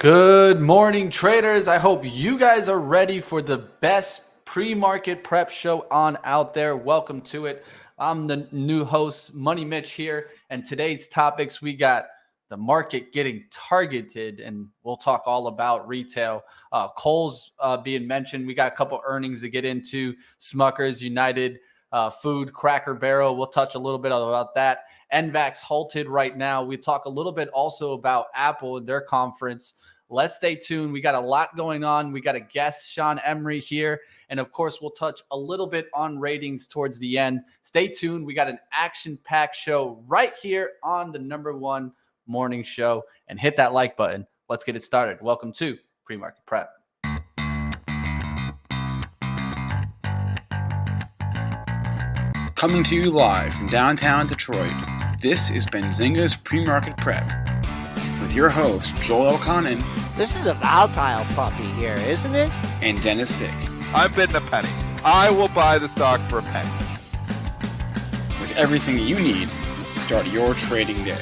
Good morning, traders. I hope you guys are ready for the best pre-market prep show on out there. Welcome to it. I'm the new host, Money Mitch here, and today's topics we got the market getting targeted, and we'll talk all about retail. Kohl's being mentioned. We got a couple earnings to get into. Smuckers, United, Food, Cracker Barrel. We'll touch a little bit about that. NVAX halted right now. We talk a little bit also about Apple and their conference. Let's stay tuned. We got a lot going on. We got a guest, Sean Emery, here. And of course, we'll touch a little bit on ratings towards the end. Stay tuned. We got an action-packed show right here on the #1 morning show. And hit that like button. Let's get it started. Welcome to Pre-Market Prep. Coming to you live from downtown Detroit, this is Benzinga's Pre-Market Prep. With your host, Joel Elconin. This is a volatile puppy here, isn't it? And Dennis Dick. I'm bidding a penny. I will buy the stock for a penny. With everything you need to start your trading day.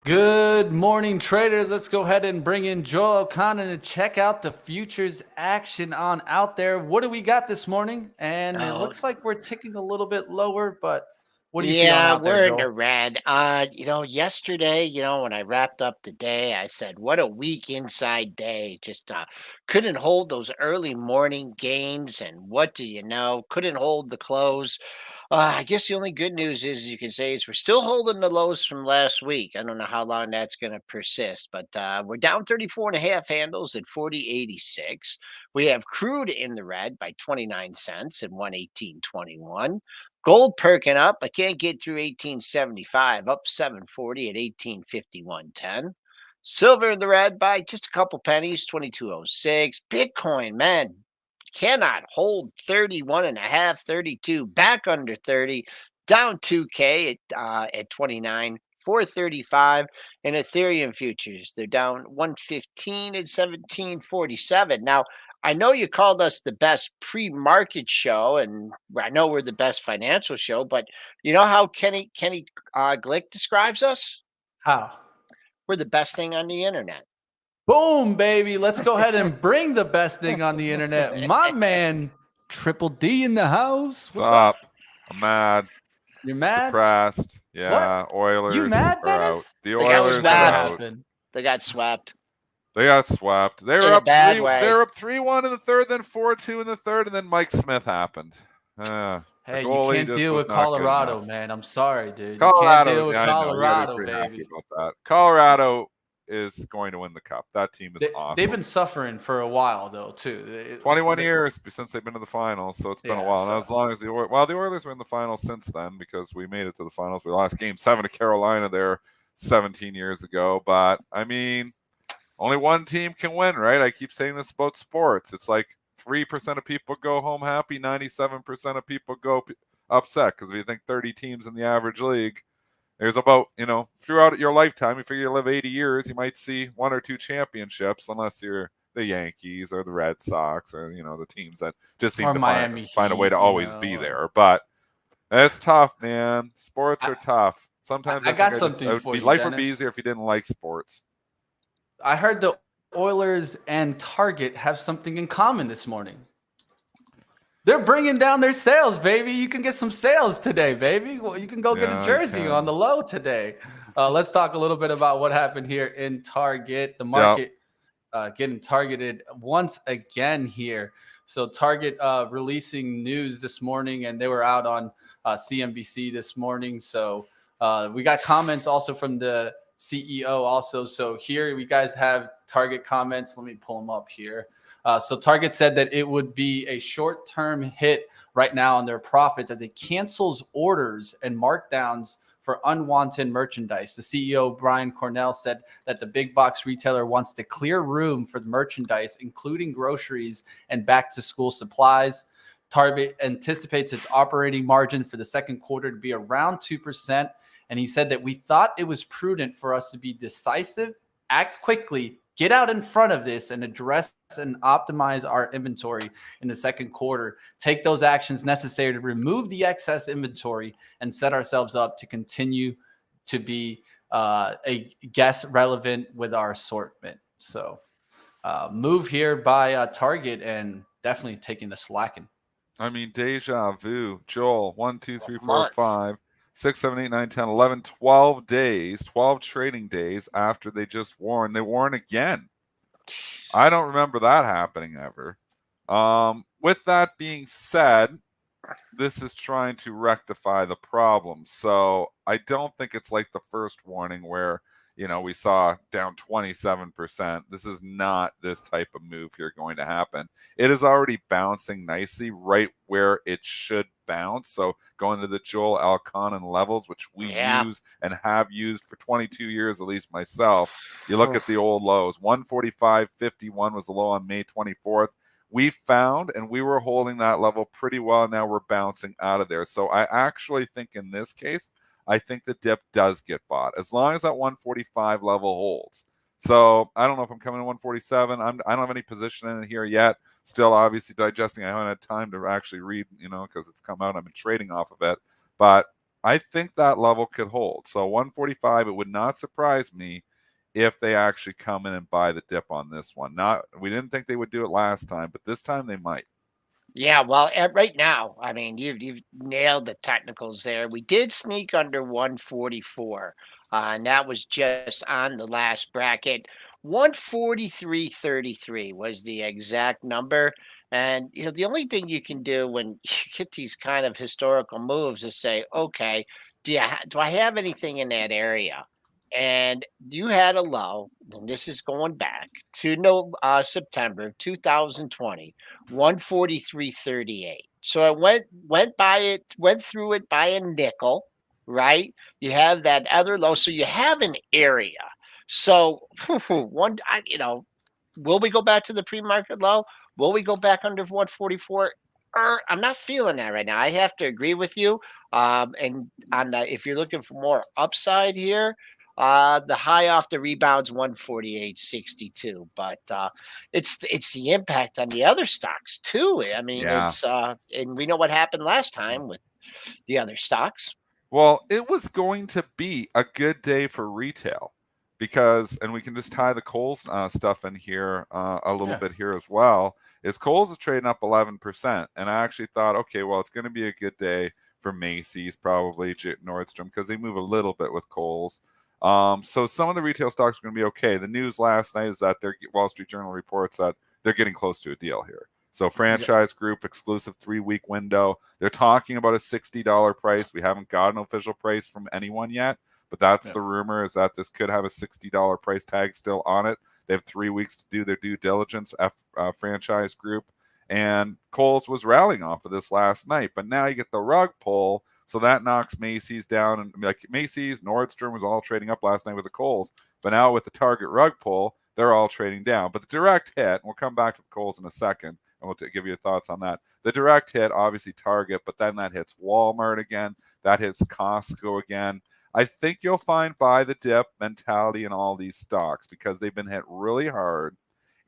Good morning, traders. Let's go ahead and bring in Joel O'Connor to check out the futures action on out there. What do we got this morning? And it looks like we're ticking a little bit lower, but what do you see on out there, we're Joel? in the red. Yesterday, when I wrapped up the day, I said, what a weak inside day. Just couldn't hold those early morning gains. And what do you know? Couldn't hold the close. I guess the only good news is you can say is we're still holding the lows from last week. I don't know how long that's going to persist, but we're down 34 and a half handles at 40.86. We have crude in the red by 29 cents at 118.21. Gold perking up. I can't get through 1875, up 740 at 1851.10. Silver in the red by just a couple pennies, 22.06. Bitcoin, man, cannot hold 31 and a half, 32, back under 30, down 2K at 29, 435. And Ethereum futures, they're down 115 at 1747. Now, I know you called us the best pre-market show, and I know we're the best financial show, but you know how Kenny Glick describes us? How? We're the best thing on the internet. Boom, baby. Let's go ahead and bring the best thing on the internet. My man, Triple D in the house. What's up? I'm mad. You're mad? Depressed. Yeah, What? Oilers You mad, are Dennis? out. The They got Oilers are swept. out. They got swept. They got swept. They In were a up bad 3. way. They were up 3-1 in the third, then 4-2 in the third, and then Mike Smith happened. Hey, you goalie can't just deal was with not good Colorado, enough. man. I'm sorry, dude. Colorado, You can't deal with yeah, I know. You gotta be Colorado, pretty happy baby. about that. Colorado is going to win the cup. That team is awesome. They've been suffering for a while, though, too. 21 years since they've been to the finals, so it's been a while. so- And as long as the Oilers were in the finals since then, because we made it to the finals. We lost Game 7 to Carolina there 17 years ago. But, I mean, only one team can win, right? I keep saying this about sports. It's like 3% of people go home happy, 97% of people go upset. Because if you think 30 teams in the average league, there's about, throughout your lifetime, you figure you live 80 years, you might see 1 or 2 championships, unless you're the Yankees or the Red Sox or, the teams that just seem Or to Miami find a way Heat, to always be there. But it's tough, man. Sports are tough. Sometimes I got something for you, life would be Dennis. easier if you didn't like sports. I heard the Oilers and Target have something in common this morning. They're bringing down their sales, baby. You can get some sales today, baby. Well, you can go get a jersey on the low today. Let's talk a little bit about what happened here in Target. The market getting targeted once again here. So Target releasing news this morning, and they were out on CNBC this morning. So we got comments also from the CEO also. So here we guys have Target comments. Let me pull them up here. So Target said that it would be a short-term hit right now on their profits as it cancels orders and markdowns for unwanted merchandise. The CEO, Brian Cornell, said that the big box retailer wants to clear room for the merchandise, including groceries and back-to-school supplies. Target anticipates its operating margin for the second quarter to be around 2%. And he said that we thought it was prudent for us to be decisive, act quickly, get out in front of this and address and optimize our inventory in the second quarter. Take those actions necessary to remove the excess inventory and set ourselves up to continue to be a guest relevant with our assortment. So move here by Target and definitely taking the slacking. I mean, deja vu. Joel, 1, 2, 3, 4, Month. 5, 6, 7, 8, 9, 10, 11, 12 days, 12 trading days after they just warned. They warned again. I don't remember that happening ever. With that being said, this is trying to rectify the problem. So I don't think it's like the first warning where, we saw down 27%. This is not this type of move here going to happen. It is already bouncing nicely right where it should bounce. So going to the Joel Elconin levels, which we use and have used for 22 years, at least myself. You look at the old lows. 145.51 was the low on May 24th. We found and we were holding that level pretty well. Now we're bouncing out of there. So I actually think in this case, I think the dip does get bought as long as that 145 level holds. So I don't know if I'm coming to 147. I don't have any position in it here yet. Still obviously digesting. I haven't had time to actually read, because it's come out. I've been trading off of it. But I think that level could hold. So 145, it would not surprise me if they actually come in and buy the dip on this one. We didn't think they would do it last time, but this time they might. Yeah, well, right now, I mean, you've nailed the technicals there. We did sneak under 144, and that was just on the last bracket. 143.33 was the exact number. And the only thing you can do when you get these kind of historical moves is say, okay, do I have anything in that area? And you had a low, and this is going back to September 2020. 143.38. So I went through it by a nickel, right? You have that other low, so you have an area. So will we go back to the pre-market low? Will we go back under 144? I'm not feeling that right now. I have to agree with you. And if you're looking for more upside here, the high off the rebounds 148.62, but it's the impact on the other stocks too. I mean, it's and we know what happened last time with the other stocks. Well, it was going to be a good day for retail because, and we can just tie the Kohl's stuff in here a little bit here as well. Is Kohl's is trading up 11%, and I actually thought, okay, well, it's going to be a good day for Macy's, probably Nordstrom, because they move a little bit with Kohl's. So some of the retail stocks are going to be okay. The news last night is that their Wall Street Journal reports that they're getting close to a deal here. So Franchise Group, exclusive 3-week window. They're talking about a $60 price. We haven't got an official price from anyone yet, but that's the rumor, is that this could have a $60 price tag still on it. They have 3 weeks to do their due diligence, Franchise Group. And Kohl's was rallying off of this last night, but now you get the rug pull. So that knocks Macy's down, and like Macy's, Nordstrom was all trading up last night with the Kohl's, but now with the Target rug pull, they're all trading down. But the direct hit, and we'll come back to the Kohl's in a second, and we'll give you your thoughts on that. The direct hit, obviously Target, but then that hits Walmart again, that hits Costco again. I think you'll find buy the dip mentality in all these stocks because they've been hit really hard,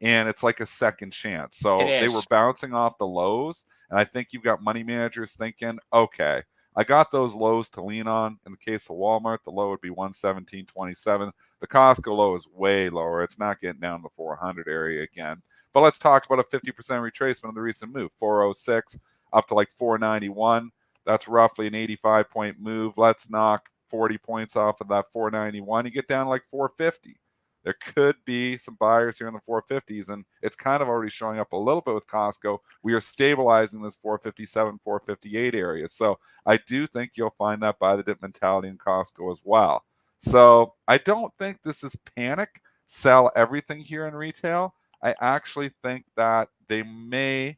and it's like a second chance. So they were bouncing off the lows, and I think you've got money managers thinking, okay, I got those lows to lean on. In the case of Walmart, the low would be 117.27. The Costco low is way lower. It's not getting down to the 400 area again. But let's talk about a 50% retracement of the recent move. 406 up to like 491. That's roughly an 85-point move. Let's knock 40 points off of that 491. You get down to like 450. There could be some buyers here in the 450s, and it's kind of already showing up a little bit with Costco. We are stabilizing this 457, 458 area. So I do think you'll find that buy the dip mentality in Costco as well. So I don't think this is panic, sell everything here in retail. I actually think that they may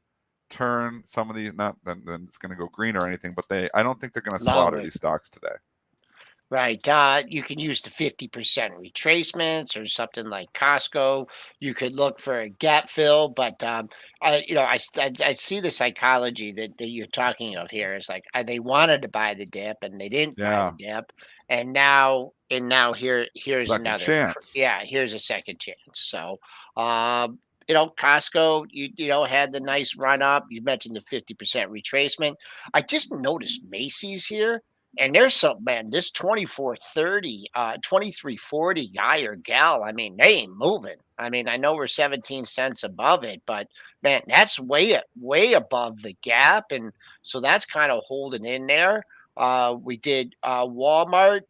turn some of these, not that it's going to go green or anything, but I don't think they're going to slaughter these stocks today. Right. You can use the 50% retracements or something like Costco. You could look for a gap fill, but I see the psychology that you're talking of here. Is like they wanted to buy the dip and they didn't buy the dip, And now here's Second another. chance. Yeah, here's a second chance. So, Costco, had the nice run up. You mentioned the 50% retracement. I just noticed Macy's here. And there's some man, this 2430, 2340 guy or gal. I mean, they ain't moving. I mean, I know we're 17 cents above it, but man, that's way above the gap. And so that's kind of holding in there. We did Walmart.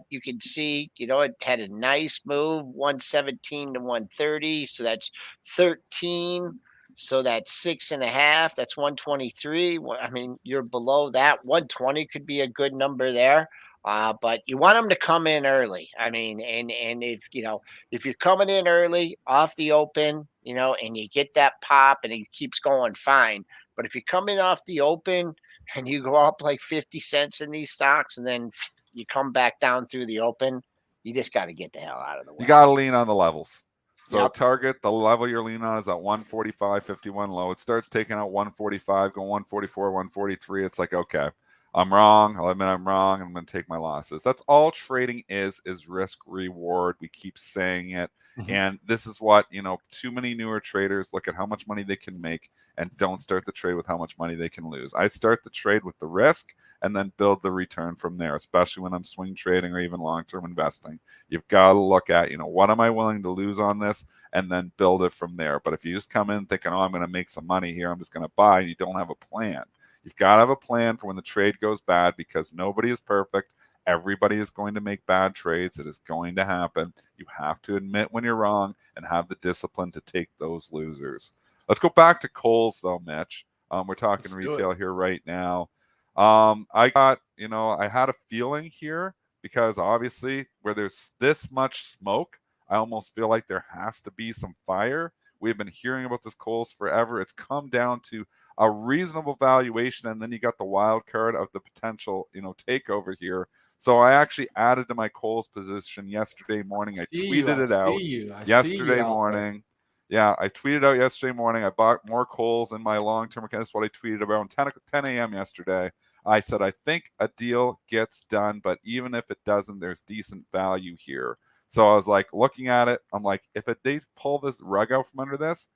You can see, it had a nice move, 117 to 130. So that's 13. So that's 6.5. That's 123. I mean, you're below that. 120 could be a good number there. But you want them to come in early. I mean, and if you're coming in early off the open, and you get that pop and it keeps going fine. But if you come in off the open and you go up like 50 cents in these stocks and then you come back down through the open, you just got to get the hell out of the way. You got to lean on the levels. So Yep. target, the level you're leaning on is at 145.51 low. It starts taking out 145, going 144, 143. It's like, okay, I'm wrong. I'll admit I'm wrong. I'm going to take my losses. That's all trading is risk reward. We keep saying it. And this is what, too many newer traders look at how much money they can make and don't start the trade with how much money they can lose. I start the trade with the risk and then build the return from there, especially when I'm swing trading or even long-term investing. You've got to look at, what am I willing to lose on this, and then build it from there. But if you just come in thinking, oh, I'm going to make some money here, I'm just going to buy, and you don't have a plan. You've got to have a plan for when the trade goes bad, because nobody is perfect. Everybody is going to make bad trades. It is going to happen. You have to admit when you're wrong and have the discipline to take those losers. Let's go back to Kohl's, though, Mitch. We're talking retail here right now. I had a feeling here, because obviously where there's this much smoke, I almost feel like there has to be some fire. We've been hearing about this Kohl's forever. It's come down to a reasonable valuation, and then you got the wild card of the potential, takeover here. So I actually added to my Kohl's position yesterday morning. I tweeted it out yesterday morning. Yeah, I tweeted out yesterday morning. I bought more Kohl's in my long-term account. That's what I tweeted around 10 a.m. yesterday. I said, I think a deal gets done, but even if it doesn't, there's decent value here. So I was like looking at it. I'm like, if they pull this rug out from under this,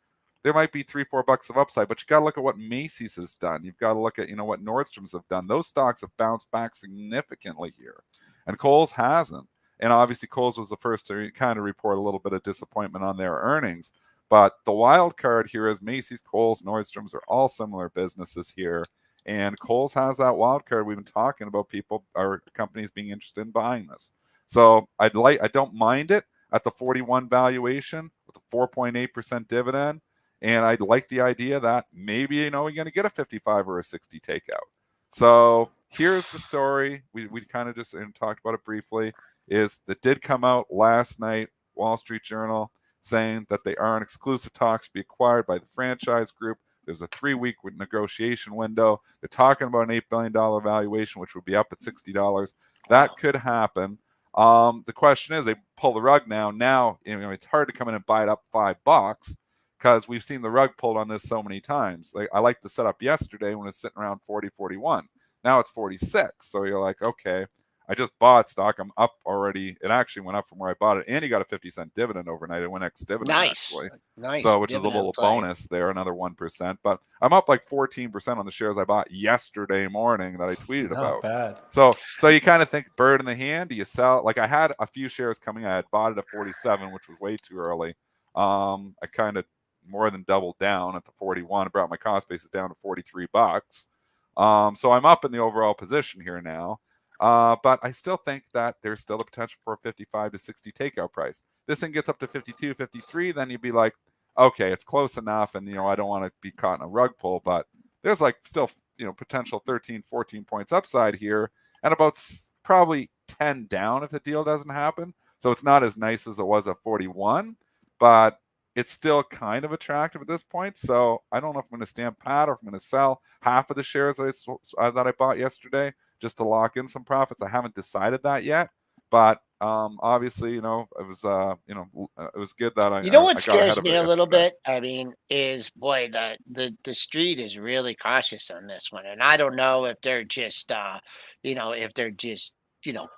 there might be $3-4 of upside, but you got to look at what Macy's has done. You've got to look at, what Nordstrom's have done. Those stocks have bounced back significantly here, and Kohl's hasn't. And obviously Kohl's was the first to kind of report a little bit of disappointment on their earnings. But the wild card here is Macy's, Kohl's, Nordstrom's are all similar businesses here. And Kohl's has that wild card. We've been talking about people or companies being interested in buying this. So I don't mind it at the 41 valuation with a 4.8% dividend. And I like the idea that maybe, you're going to get a 55 or a 60 takeout. So here's the story. We kind of just talked about it briefly. Is that did come out last night, Wall Street Journal, saying that they are in exclusive talks to be acquired by the franchise group. There's a 3-week negotiation window. They're talking about an $8 billion valuation, which would be up at $60. That could happen. The question is, they pull the rug now. Now, it's hard to come in and buy it up $5 because we've seen the rug pulled on this so many times. Like, I like the setup yesterday when it's sitting around 40, 41. Now it's 46. So you're like, okay, I just bought stock. I'm up already. It actually went up from where I bought it, and you got a 50-cent dividend overnight. It went ex-dividend, actually. Nice. So, which is a little bonus there, another 1%. But I'm up like 14% on the shares I bought yesterday morning that I tweeted about. Bad. So you kind of think bird in the hand. Do you sell? Like, I had a few shares coming. I had bought it at 47, which was way too early. I kind of more than doubled down at the 41. I brought my cost basis down to $43. So I'm up in the overall position here now. But I still think that there's still the potential for a 55 to 60 takeout price. This thing gets up to 52, 53, then you'd be like, okay, it's close enough, and I don't want to be caught in a rug pull, but there's like still potential 13, 14 points upside here, and about probably 10 down if the deal doesn't happen. So it's not as nice as it was at 41, but it's still kind of attractive at this point. So I don't know if I'm going to stand pat or if I'm going to sell half of the shares that I bought yesterday just to lock in some profits. I haven't decided that yet, but obviously, it was good that I. What scares me a little bit? I mean, is boy, the street is really cautious on this one, and I don't know if they're just,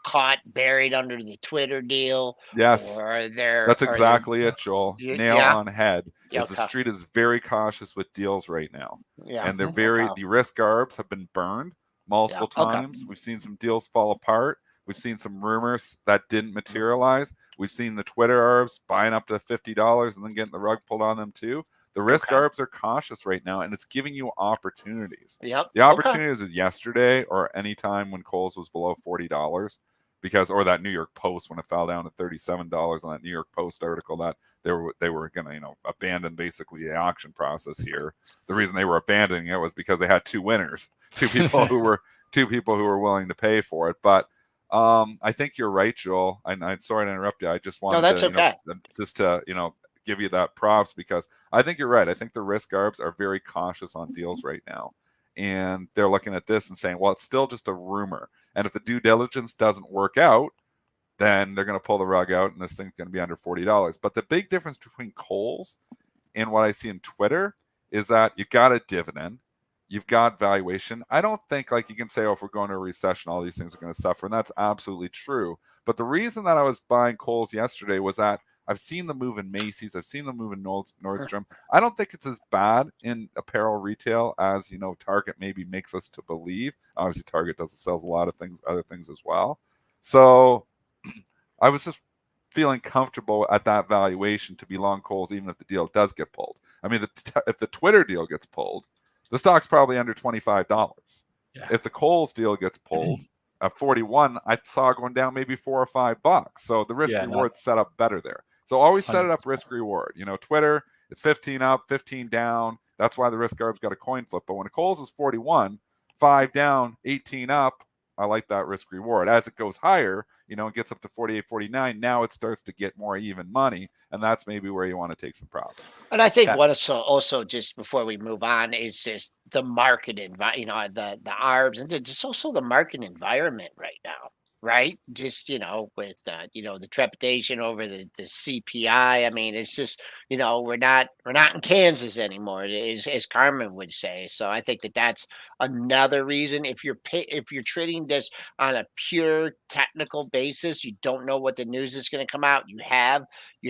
caught buried under the Twitter deal, Yes, or they're that's or they're exactly it, Joel. Nail yeah, on head. yeah, Is the okay, street is very cautious with deals right now, yeah, and they're Mhm. very okay, the risk arbs have been burned yeah, multiple okay, times. We've seen some deals fall apart. We've seen some rumors that didn't materialize. We've seen the Twitter arbs buying up to $50 and then getting the rug pulled on them too. The risk okay, arbs are cautious right now, and it's giving you opportunities. yep, The okay, opportunities is yesterday or any time when Kohl's was below $40, because or that New York Post when it fell down to $37 on that New York Post article that they were going to abandon basically the auction process here. The reason they were abandoning it was because they had two winners, two people who were willing to pay for it. But I think you're right, Joel. I'm sorry to interrupt you. I just no, wanted that's to okay, just to give you that props, because I think you're right. I think the risk arbs are very cautious on deals right now, and they're looking at this and saying, well, it's still just a rumor. And if the due diligence doesn't work out, then they're going to pull the rug out and this thing's going to be under $40. But the big difference between Kohl's and what I see in Twitter is that you got a dividend, you've got valuation. I don't think like you can say, oh, if we're going to a recession, all these things are going to suffer. And that's absolutely true. But the reason that I was buying Kohl's yesterday was that I've seen the move in Macy's. I've seen the move in Nordstrom. I don't think it's as bad in apparel retail as, Target maybe makes us to believe. Obviously, Target sells a lot of things, other things as well. So I was just feeling comfortable at that valuation to be long Kohl's, even if the deal does get pulled. I mean, if the Twitter deal gets pulled, the stock's probably under $25. Yeah. If the Kohl's deal gets pulled at 41, I saw going down maybe $4 or $5. So the risk reward set up better there. So always set it up 100%. risk reward. Twitter, it's 15 up, 15 down. That's why the risk arb's got a coin flip. But when a Kohl's is 41, 5 down, 18 up, I like that risk reward. As it goes higher, it gets up to 48, 49. Now it starts to get more even money, and that's maybe where you want to take some profits. and I think Yeah. what also just before we move on is just the market environment, the arbs, and just also the market environment right now. Right, just with the trepidation over the CPI. I mean, it's just we're not in Kansas anymore, as Carmen would say. So I think that's another reason. If you're trading this on a pure technical basis, you don't know what the news is going to come out. You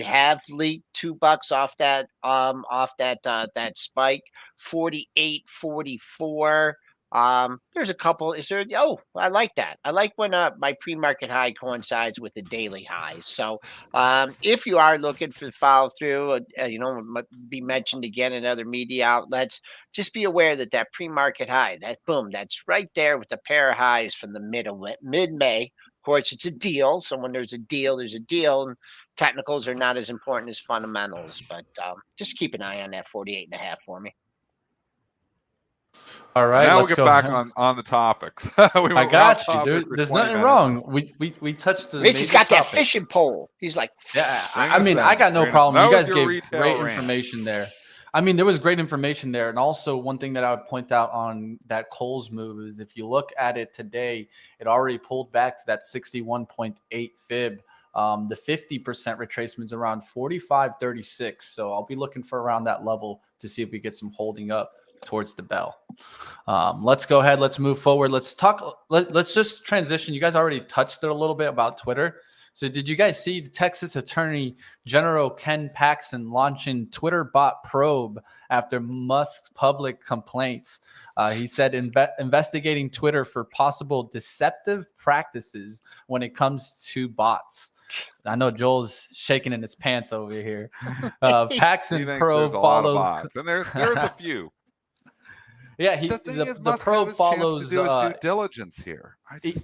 have leaked $2 off that spike, 48.44. There's a couple. Is there? Oh, I like that. I like when my pre-market high coincides with the daily high. So, if you are looking for follow through, be mentioned again in other media outlets, just be aware that pre-market high, that's right there with a pair of highs from the mid May. Of course, it's a deal. So when there's a deal, there's a deal. And technicals are not as important as fundamentals, but just keep an eye on that 48.5 for me. All So right, now we'll let's get go back ahead. on the topics. I got you. There's nothing wrong. We touched the Richie's major got that topics. fishing pole. He's like, Yeah, Bring I us mean, in. I got no Bring us in. problem. That You was guys your gave retail great rant. information there. I mean, there was great information there. And also, one thing that I would point out on that Kohl's move is if you look at it today, it already pulled back to that 61.8 fib. The 50% retracement is around 45.36. So I'll be looking for around that level to see if we get some holding up towards the bell. Let's go ahead. Let's move forward. Let's talk. Let's just transition. You guys already touched it a little bit about Twitter. So did you guys see the Texas Attorney General Ken Paxton launching Twitter bot probe after Musk's public complaints? He said investigating Twitter for possible deceptive practices when it comes to bots. I know Joel's shaking in his pants over here. Paxton probe follows. Bots, and there's a few. Yeah, the probe follows to do his due diligence here.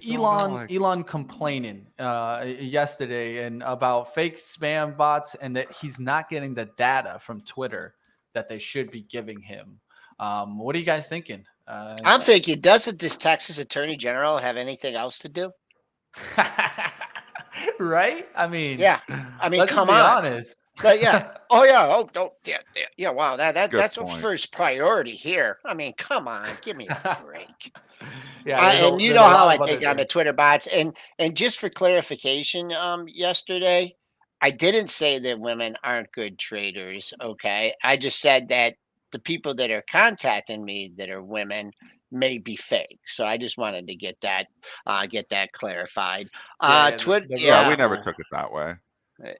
Elon complaining yesterday and about fake spam bots and that he's not getting the data from Twitter that they should be giving him. What are you guys thinking? I'm thinking, doesn't this Texas Attorney General have anything else to do? Right? I mean, yeah. I mean, let's come be on. honest. But yeah. Oh yeah. Oh, don't. Yeah. Wow. That's a point. first priority here. I mean, come on, give me a break. Yeah, and you know how I take on the Twitter bots. And just for clarification, yesterday, I didn't say that women aren't good traders. Okay, I just said that the people that are contacting me that are women, may be fake. So I just wanted to get that clarified. Yeah, Twitter, the Yeah, we yeah. never Rumble. took it that way.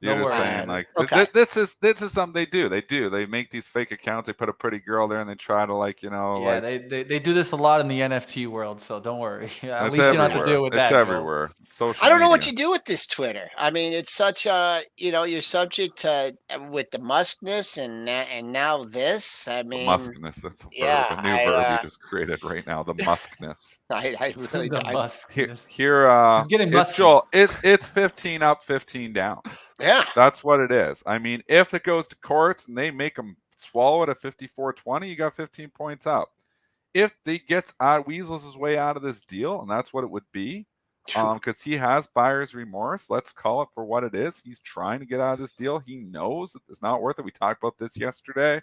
You're Don't just worry, saying man. like Okay. this is something they do. They make these fake accounts. They put a pretty girl there and they try to like Yeah, like they do this a lot in the NFT world, so don't worry. Yeah, at it's least you don't have to everywhere. deal with It's that, Joel. everywhere. Social I don't know what media. you do with this Twitter. I mean, it's such a, you're subject to with the muskness and now this. I The mean, muskness. That's a verb. yeah, A new verb you just created right now. The muskness. I really, The I, muskness. Here, He's getting it's musky. Joel. It's 15 up, 15 down. yeah. That's what it is. I mean, if it goes to courts and they make them swallow it at 54-20, you got 15 points up. If they gets out, weasels his way out of this deal, and that's what it would be, because he has buyer's remorse. Let's call it for what it is. He's trying to get out of this deal. He knows that it's not worth it. We talked about this yesterday.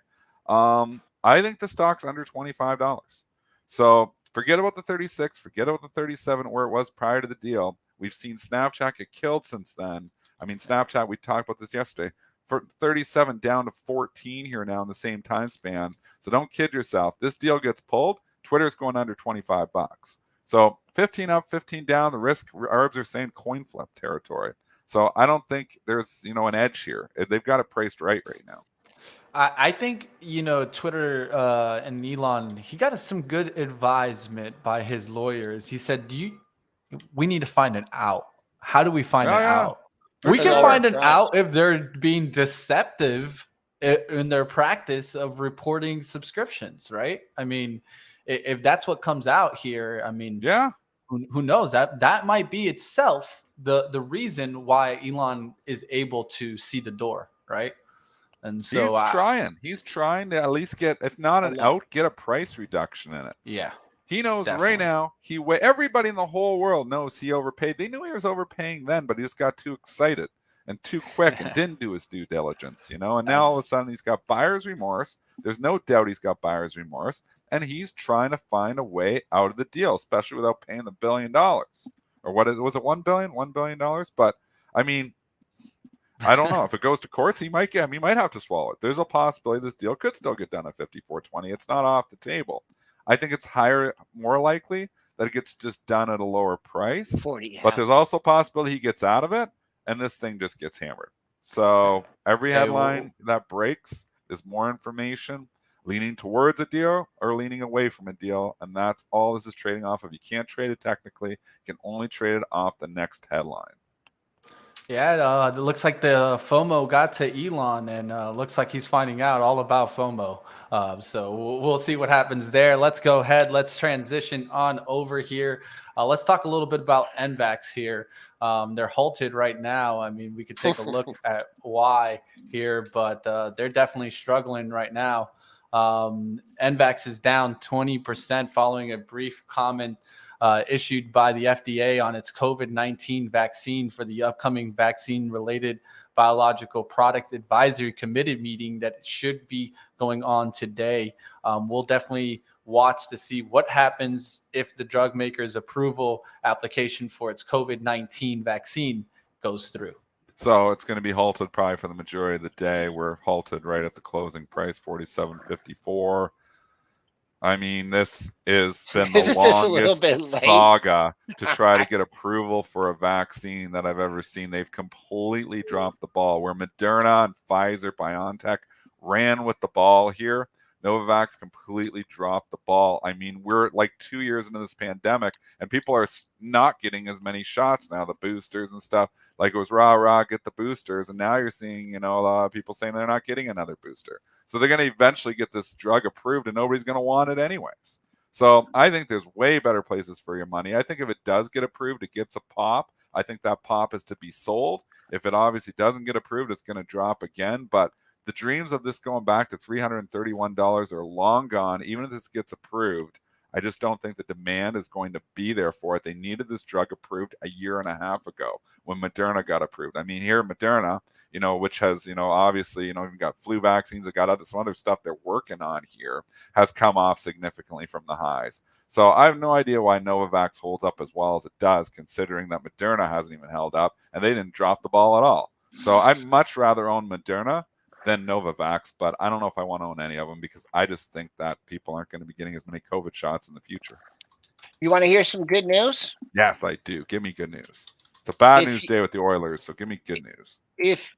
I think the stock's under $25. So forget about the 36, forget about the 37 where it was prior to the deal. We've seen Snapchat get killed since then. I mean, Snapchat, we talked about this yesterday, for 37 down to 14 here now in the same time span. So don't kid yourself. This deal gets pulled, Twitter's going under $25. So 15 up, 15 down. The risk, Arbs are saying coin flip territory. So I don't think there's an edge here. They've got it priced right now. I think Twitter and Elon. He got some good advisement by his lawyers. He said, we need to find an out. How do we find an out? We There's a can lower find an price. out if they're being deceptive in their practice of reporting subscriptions, right? I mean, if that's what comes out here, I mean, Yeah. who knows? That might be itself the reason why Elon is able to see the door, right? And so He's trying to at least get, if not an out, get a price reduction in it. yeah. He knows Definitely. right now, everybody in the whole world knows he overpaid. They knew he was overpaying then, but he just got too excited and too quick and didn't do his due diligence, And now all of a sudden he's got buyer's remorse. There's no doubt he's got buyer's remorse. And he's trying to find a way out of the deal, especially without paying the $1 billion. Or was it $1 billion? $1 billion? But I mean, I don't know. If it goes to courts, he might have to swallow it. There's a possibility this deal could still get done at 54.20. It's not off the table. I think it's more likely that it gets just done at a lower price. 40. Yeah. But there's also a possibility he gets out of it and this thing just gets hammered. So every headline that breaks is more information leaning towards a deal or leaning away from a deal. And that's all this is trading off of. You can't trade it technically. You can only trade it off the next headline. Yeah, it looks like the FOMO got to Elon, and looks like he's finding out all about FOMO. So we'll see what happens there. Let's go ahead. Let's transition on over here. Let's talk a little bit about NVAX here. They're halted right now. I mean, we could take a look at why here, but they're definitely struggling right now. NVAX is down 20% following a brief comment issued by the FDA on its COVID-19 vaccine for the upcoming vaccine-related biological product advisory committee meeting that should be going on today. We'll definitely watch to see what happens if the drug maker's approval application for its COVID-19 vaccine goes through. So it's going to be halted probably for the majority of the day. We're halted right at the closing price, $47.54. I mean, this has been the longest saga to try to get approval for a vaccine that I've ever seen. They've completely dropped the ball. Where Moderna and Pfizer, BioNTech ran with the ball here, Novavax completely dropped the ball. I mean, we're like 2 years into this pandemic, and people are not getting as many shots now, the boosters and stuff. Like it was rah, get the boosters. And now you're seeing, a lot of people saying they're not getting another booster. So they're going to eventually get this drug approved, and nobody's going to want it anyways. So I think there's way better places for your money. I think if it does get approved, it gets a pop. I think that pop is to be sold. If it obviously doesn't get approved, it's going to drop again. But the dreams of this going back to $331 are long gone. Even if this gets approved, I just don't think the demand is going to be there for it. They needed this drug approved a year and a half ago when Moderna got approved. I mean, here Moderna, which has, obviously, you've got flu vaccines, they've got some other stuff they're working on here, has come off significantly from the highs. So I have no idea why Novavax holds up as well as it does, considering that Moderna hasn't even held up and they didn't drop the ball at all. So I'd much rather own Moderna than Novavax, but I don't know if I want to own any of them because I just think that people aren't going to be getting as many COVID shots in the future. You want to hear some good news? Yes, I do. Give me good news. It's a bad If news you- day with the Oilers, so give me good news. If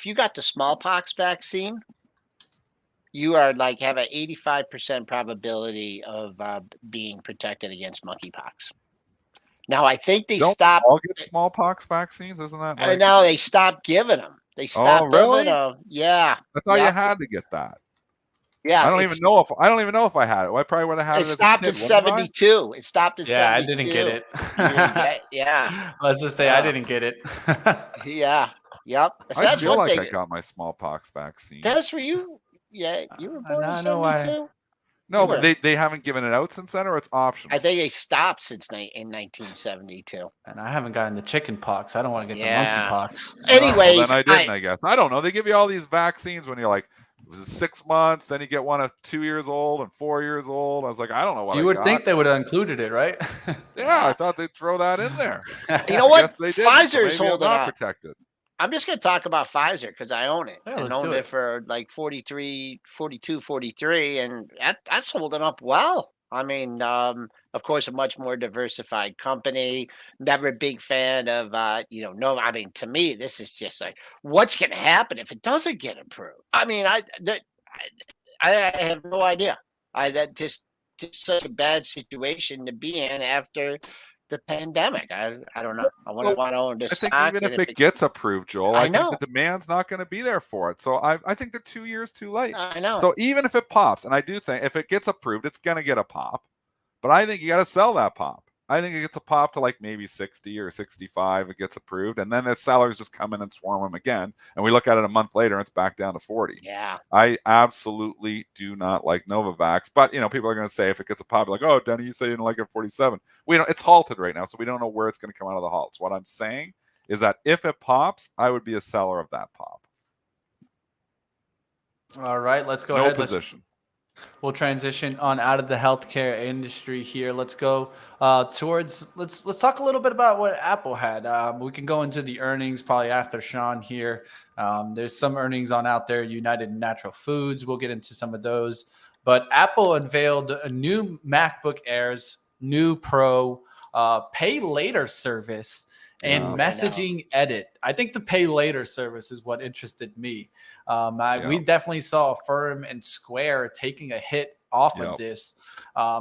you got the smallpox vaccine, you are like have an 85% probability of being protected against monkeypox. Now, I think they Don't stopped. all get smallpox vaccines, isn't that? And now they stopped giving them. They stopped really? giving them. Yeah. I thought you Yep. had to get that. Yeah. I don't even know if I had it. Well, I probably would have had It it as a stopped kid, at wouldn't I? 72. It stopped at Yeah, 72. I didn't get it. You didn't get- yeah. Let's just say I didn't get it. Yeah. Yep. So I that's feel one like thing. I got my smallpox vaccine. Dennis, were you? Yeah, you were born now in I know why. 72. No, you but were. they haven't given it out since then, or it's optional. I think they stopped since in 1972. And I haven't gotten the chicken pox. I don't want to get the Yeah. monkey pox. Anyways, well, then I didn't. I guess I don't know. They give you all these vaccines when you're like, it was 6 months, then you get one at 2 years old and 4 years old. I was like, I don't know what You I would got. think they would have included it, right? Yeah, I thought they'd throw that in there. You know I what? guess they didn't, so Pfizer's maybe I'm holding not up. protected. I'm just going to talk about Pfizer because I own it. Yeah, and let's owned do it it. for like 42, 43, and that's holding up well. I mean, of course, a much more diversified company. Never a big fan of, no. I mean, to me, this is just like, what's going to happen if it doesn't get approved? I mean, I have no idea. That just such a bad situation to be in after the pandemic. I don't know. I wouldn't want to own this I think stock. even and if it gets approved, Joel, I I think know. the demand's not going to be there for it. So I think they're 2 years too late. I know. So even if it pops, and I do think if it gets approved, it's going to get a pop. But I think you got to sell that pop. I think it gets a pop to like maybe 60 or 65. It gets approved, and then the sellers just come in and swarm them again. And we look at it a month later, and it's back down to 40. Yeah. I absolutely do not like Novavax. But people are going to say if it gets a pop, like, oh, Denny, you said you didn't like it at 47. We don't. It's halted right now, so we don't know where it's going to come out of the halts. What I'm saying is that if it pops, I would be a seller of that pop. All right, let's go No ahead. position. We'll transition on out of the healthcare industry here. Let's go towards. Let's talk a little bit about what Apple had. We can go into the earnings probably after Sean here. There's some earnings on out there. United Natural Foods. We'll get into some of those. But Apple unveiled a new MacBook Airs, new Pro, pay later service, and messaging edit. I think the pay later service is what interested me. We definitely saw Affirm and Square taking a hit off of this.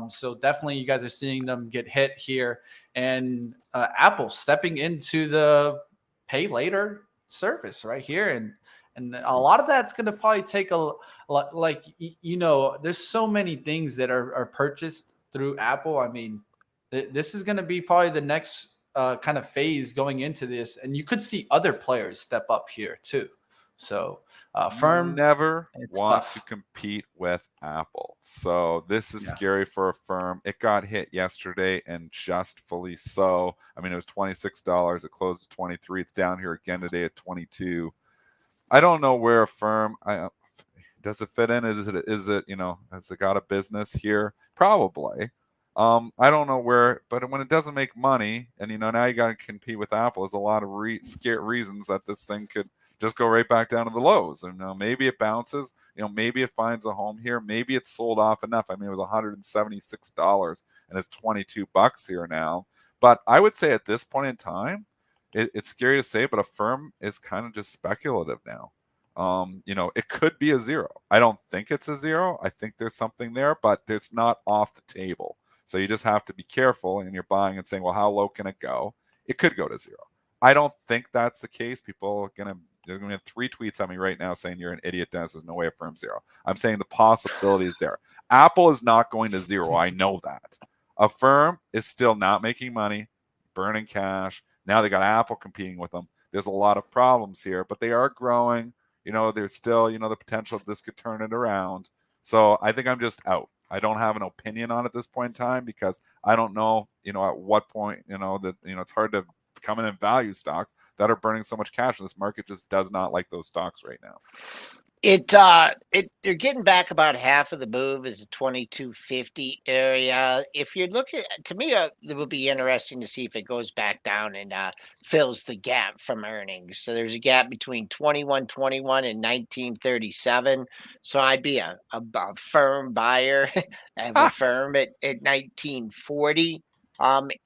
So definitely you guys are seeing them get hit here. And Apple stepping into the pay later service right here. And a lot of that's going to probably take there's so many things that are purchased through Apple. I mean, this is going to be probably the next kind of phase going into this. And you could see other players step up here too. So Affirm never want tough to compete with Apple. So this is Yeah. scary for Affirm. It got hit yesterday, and justly so. I mean, it was $26. It closed at 23. It's down here again today at 22. I don't know where Affirm does it fit in. Is it has it got a business here? Probably. I don't know where, but when it doesn't make money, and now you got to compete with Apple, there's a lot of reasons that this thing could just go right back down to the lows. And maybe it bounces. Maybe it finds a home here. Maybe it's sold off enough. I mean, it was $176, and it's $22 here now. But I would say at this point in time, it's scary to say, but Affirm is kind of just speculative now. It could be a zero. I don't think it's a zero. I think there's something there, but it's not off the table. So you just have to be careful, and you're buying and saying, well, how low can it go? It could go to zero. I don't think that's the case. People are going to have 3 tweets on me right now saying you're an idiot, Dennis. There's no way Affirm zero. I'm saying the possibility is there. Apple is not going to zero. I know that. Affirm is still not making money, burning cash. Now they got Apple competing with them. There's a lot of problems here, but they are growing. There's still, the potential of this could turn it around. So I think I'm just out. I don't have an opinion on it at this point in time because I don't know, at what point, that, it's hard to come in and value stocks that are burning so much cash. And this market just does not like those stocks right now. You're getting back about half of the move is a 2250 area. If you're looking, to me, it would be interesting to see if it goes back down and fills the gap from earnings. So there's a gap between 2121 and 1937. So I'd be a firm buyer of a firm at 1940.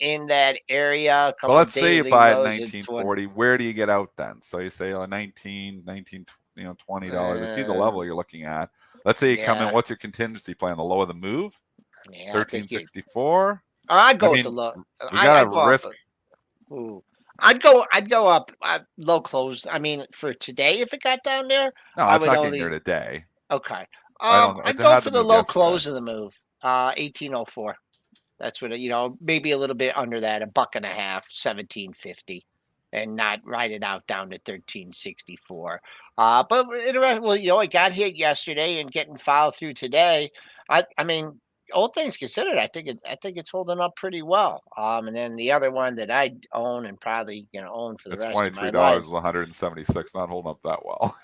In that area. Well, let's say you buy at lows 1940. Where do you get out then? So you say $19, $20. I see the level you're looking at. Let's say you come in. What's your contingency plan? The low of the move? Yeah, 1364. I'd go with the low. We gotta risk. I'd go up low close. I mean, for today, if it got down there, No, it's not getting there today. Okay. I'd go for the low close of the move. 1804. That's what maybe a little bit under that, $1.50, 1750, and not ride it out down to 1364. But well, it got hit yesterday and getting filed through today. I mean, all things considered, I think it's holding up pretty well. And then the other one that I own and probably own for the rest of my life. $23 is 176, not holding up that well.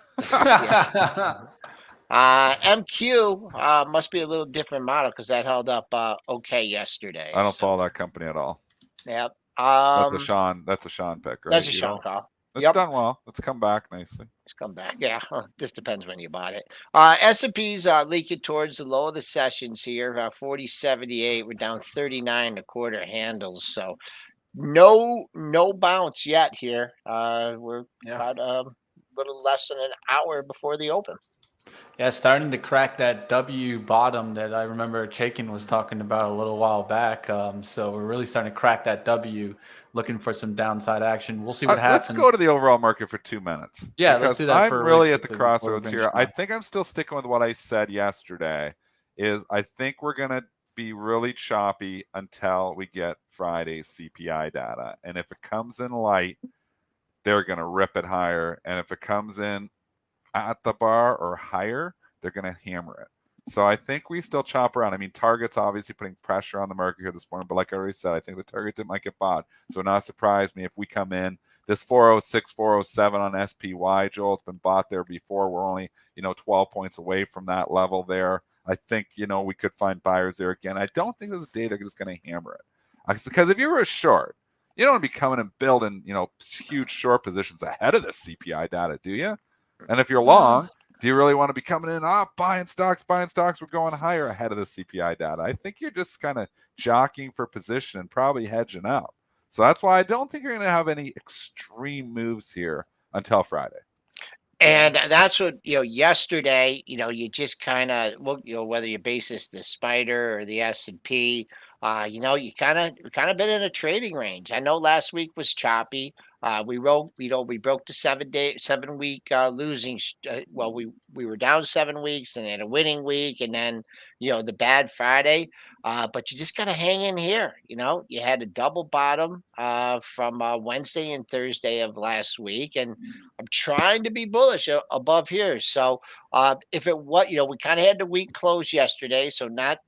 MQ must be a little different model because that held up okay yesterday. I don't follow that company at all. Yep. That's a Sean pick, right? That's a Sean call. It's done well. It's come back nicely. It's come back. Yeah. This depends when you bought it. S&P's leaking towards the low of the sessions here. 40.78. We're down 39.25 handles. So no bounce yet here. We're about a little less than an hour before the open. Yeah, starting to crack that W bottom that I remember Chaikin was talking about a little while back. So we're really starting to crack that W, looking for some downside action. We'll see what happens. Let's go to the overall market for 2 minutes. Yeah, let's do that. I'm really at the crossroads here. I think I'm still sticking with what I said yesterday. I think we're going to be really choppy until we get Friday's CPI data. And if it comes in light, they're going to rip it higher. And if it comes in at the bar or higher, they're going to hammer it. So I think we still chop around. I mean, Target's obviously putting pressure on the market here this morning, but like I already said, I think the Target might get bought. So not surprise me if we come in this 406, 407 on SPY, Joel. It's been bought there before. We're only 12 points away from that level there. I think we could find buyers there again. I don't think this data is going to hammer it, because if you were a short, you don't want to be coming and building huge short positions ahead of the CPI data, do you? And if you're long, do you really want to be coming in, buying stocks, we're going higher ahead of the CPI data? I think you're just kind of jockeying for position and probably hedging out. So that's why I don't think you're going to have any extreme moves here until Friday. And that's what, yesterday, you just kind of, whether you basis the Spider or the S&P, you kind of been in a trading range. I know last week was choppy. We broke the 7 week losing. We were down 7 weeks and then a winning week, and then the bad Friday. But you just got to hang in here. You had a double bottom from Wednesday and Thursday of last week, and I'm trying to be bullish above here. So if it was, we kind of had the week close yesterday, so not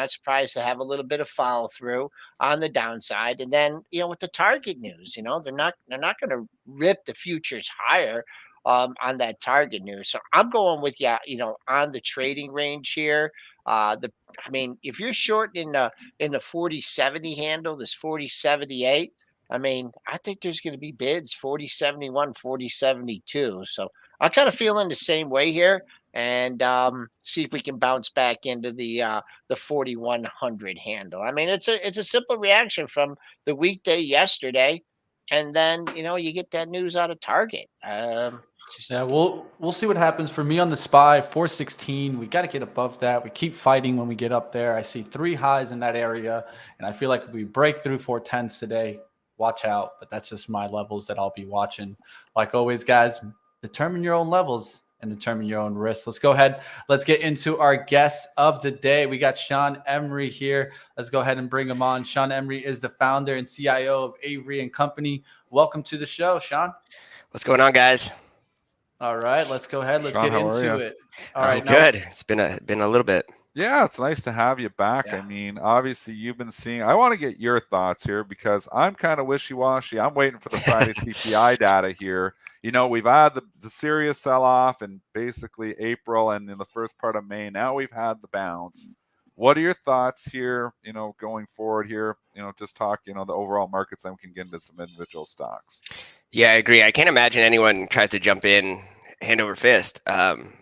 surprised to have a little bit of follow through on the downside. And then with the Target news, they're not going to rip the futures higher on that Target news. So I'm going with on the trading range here. If you're short in the 40.70 handle, this 40.78, I think there's going to be bids 40.71, 40.72. So I'm kind of feeling the same way here, and see if we can bounce back into the 4,100 handle. It's a simple reaction from the weekday yesterday, and then you get that news out of Target. We'll see what happens. For me on the SPY, 416. We got to get above that. We keep fighting when we get up there. I see 3 highs in that area, and I feel like if we break through 410s today, watch out. But that's just my levels that I'll be watching. Like always, guys, determine your own levels and determine your own risks. Let's go ahead. Let's get into our guest of the day. We got Sean Emery here. Let's go ahead and bring him on. Sean Emery is the founder and CIO of Avery and Company. Welcome to the show, Sean. What's going on, guys? All right, let's go ahead. Let's get into it. All right, good. It's been a little bit. Yeah, it's nice to have you back. I Yeah. mean, obviously you've been seeing. I want to get your thoughts here because I'm kind of wishy-washy. I'm waiting for the Friday CPI data here. We've had the serious sell-off in basically April and in the first part of May. Now we've had the bounce. What are your thoughts here, going forward here? Just talk, the overall markets, then we can get into some individual stocks. Yeah, I agree. I can't imagine anyone tries to jump in hand over fist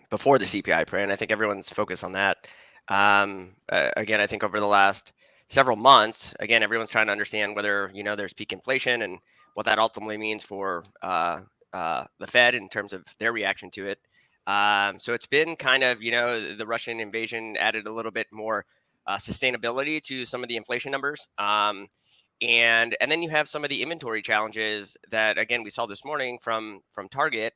before the CPI print. I think everyone's focused on that. Again, I think over the last several months, again, everyone's trying to understand whether there's peak inflation and what that ultimately means for the Fed in terms of their reaction to it. So it's been kind of the Russian invasion added a little bit more sustainability to some of the inflation numbers. And then you have some of the inventory challenges that, again, we saw this morning from Target.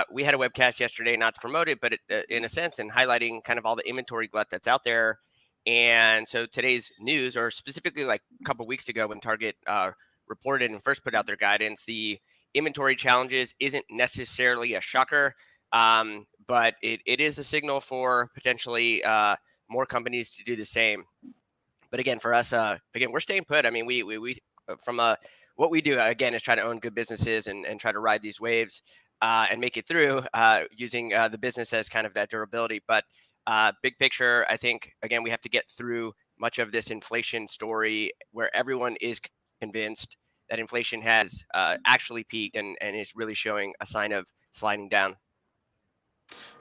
We had a webcast yesterday, not to promote it, but in a sense, in highlighting kind of all the inventory glut that's out there. And so today's news, or specifically like a couple of weeks ago when Target reported and first put out their guidance, the inventory challenges isn't necessarily a shocker, but it is a signal for potentially more companies to do the same. But again, for us, again, we're staying put. I mean, we from what we do again is try to own good businesses and try to ride these waves and make it through using the business as kind of that durability. But big picture, I think again we have to get through much of this inflation story where everyone is convinced that inflation has actually peaked and is really showing a sign of sliding down.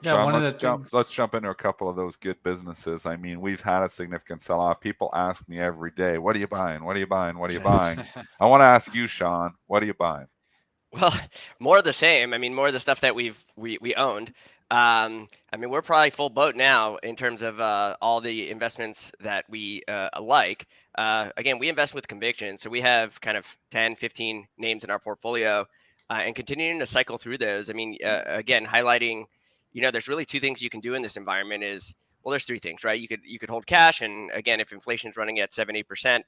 Yeah, Sean, one of the let's things. jump into a couple of those good businesses. I mean, we've had a significant sell-off. People ask me every day, what are you buying? What are you buying? What are you buying? I want to ask you, Sean, what are you buying? Well, more of the same. I mean, more of the stuff that we owned. I mean, we're probably full boat now in terms of all the investments that we like. Again, we invest with conviction. So we have kind of 10, 15 names in our portfolio and continuing to cycle through those. I mean, again, highlighting, there's really two things you can do in this environment is, well, there's three things, right? You could hold cash. And again, if inflation is running at 7-8%,